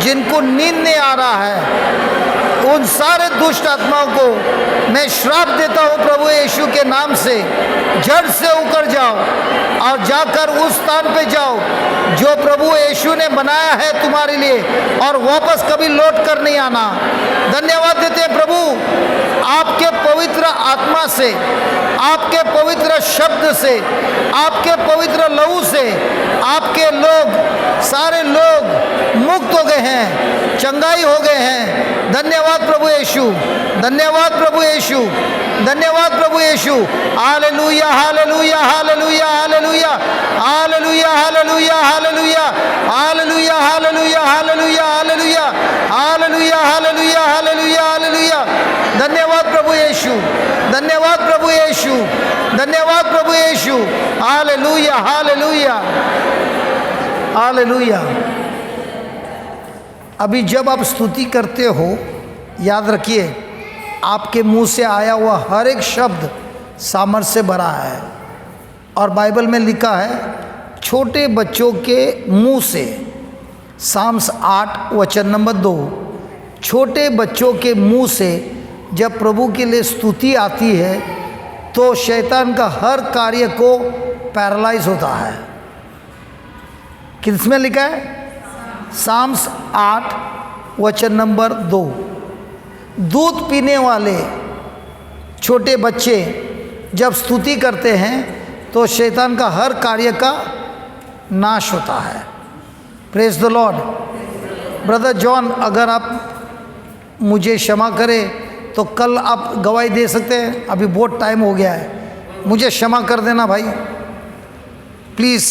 A: जिनको नींद नहीं आ रहा है उन सारे दुष्ट आत्माओं को मैं श्राप देता हूँ प्रभु यीशु के नाम से, जड़ से उकर जाओ और जाकर उस स्थान पे जाओ जो प्रभु यीशु ने बनाया है तुम्हारे लिए और वापस कभी लौट कर नहीं आना। धन्यवाद देते हैं प्रभु आपके पवित्र आत्मा से, आपके पवित्र शब्द से, आपके पवित्र लहू से आपके लोग सारे लोग मुक्त हो गए हैं, चंगाई हो गए हैं। धन्यवाद प्रभु यीशु, धन्यवाद प्रभु यीशु, धन्यवाद प्रभु Yeshu. Hallelujah hallelujah hallelujah hallelujah hallelujah hallelujah hallelujah hallelujah hallelujah hallelujah hallelujah hallelujah hallelujah hallelujah hallelujah. धन्यवाद प्रभु यीशु, धन्यवाद प्रभु यीशु, धन्यवाद प्रभु यीशु। हालेलुया हालेलुया हालेलुया अभी जब आप स्तुति करते हो, याद रखिए आपके मुंह से आया हुआ हर एक शब्द सामर्थ से भरा है। और बाइबल में लिखा है छोटे बच्चों के मुंह से, साम्स 8 वचन नंबर 2, छोटे बच्चों के मुंह से जब प्रभु के लिए स्तुति आती है तो शैतान का हर कार्य को पैरालाइज होता है। किसमें लिखा है? साम्स 8 वचन नंबर 2। दूध पीने वाले छोटे बच्चे जब स्तुति करते हैं तो शैतान का हर कार्य का नाश होता है। Praise the Lord. Brother John, अगर आप मुझे क्षमा करें तो कल आप गवाही दे सकते हैं। अभी बहुत टाइम हो गया है, मुझे क्षमा कर देना भाई प्लीज़।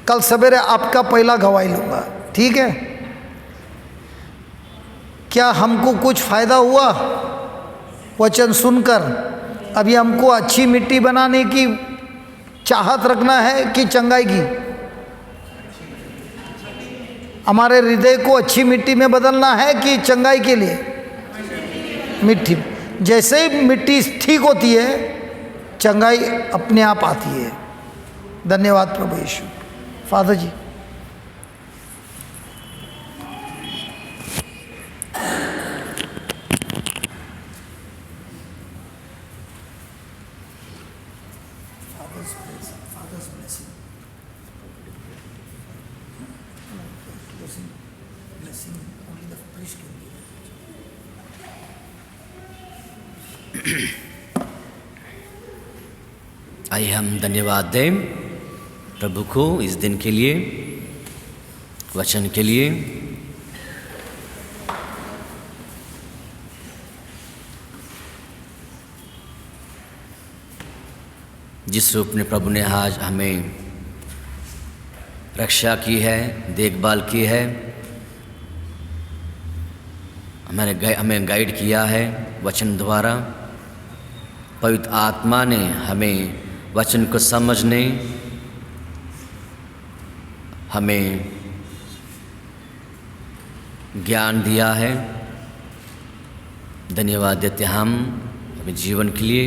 A: कल सवेरे आपका पहला गवाही लूँगा, ठीक है? क्या हमको कुछ फ़ायदा हुआ वचन सुनकर? अभी हमको अच्छी मिट्टी बनाने की चाहत रखना है कि चंगाई की? हमारे हृदय को अच्छी मिट्टी में बदलना है कि चंगाई के लिए मिट्टी? जैसे ही मिट्टी ठीक होती है चंगाई अपने आप आती है। धन्यवाद प्रभु यीशु। फादर जी,
F: आइए हम धन्यवाद दें प्रभु को इस दिन के लिए, वचन के लिए। जिस रूप में प्रभु ने आज हमें रक्षा की है, देखभाल की है, हमें गाइड किया है वचन द्वारा। पवित्र आत्मा ने हमें वचन को समझने, हमें ज्ञान दिया है। धन्यवाद देते हम अपने जीवन के लिए,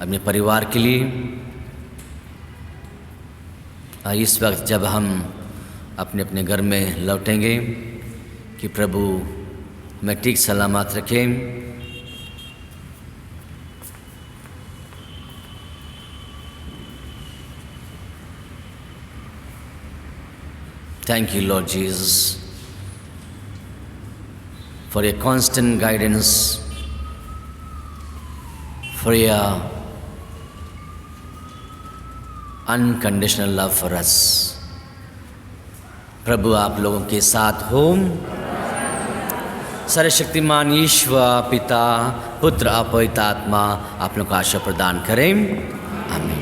F: अपने परिवार के लिए। इस वक्त जब हम अपने अपने घर में लौटेंगे कि प्रभु हमें ठीक सलामत रखें। Thank you, Lord Jesus, for your constant guidance, for your unconditional love for us. प्रभु आप लोगों के साथ हो। सर्वशक्तिमान ईश्वर पिता, पुत्र और पवित्र आत्मा आप लोगों को आशीर्वाद प्रदान करें। आमीन।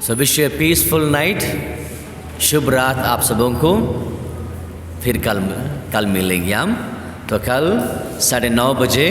F: So wish you peaceful night. शुभ रात आप सबों को। फिर कल मिलेंगे हम। तो कल 9:30 बजे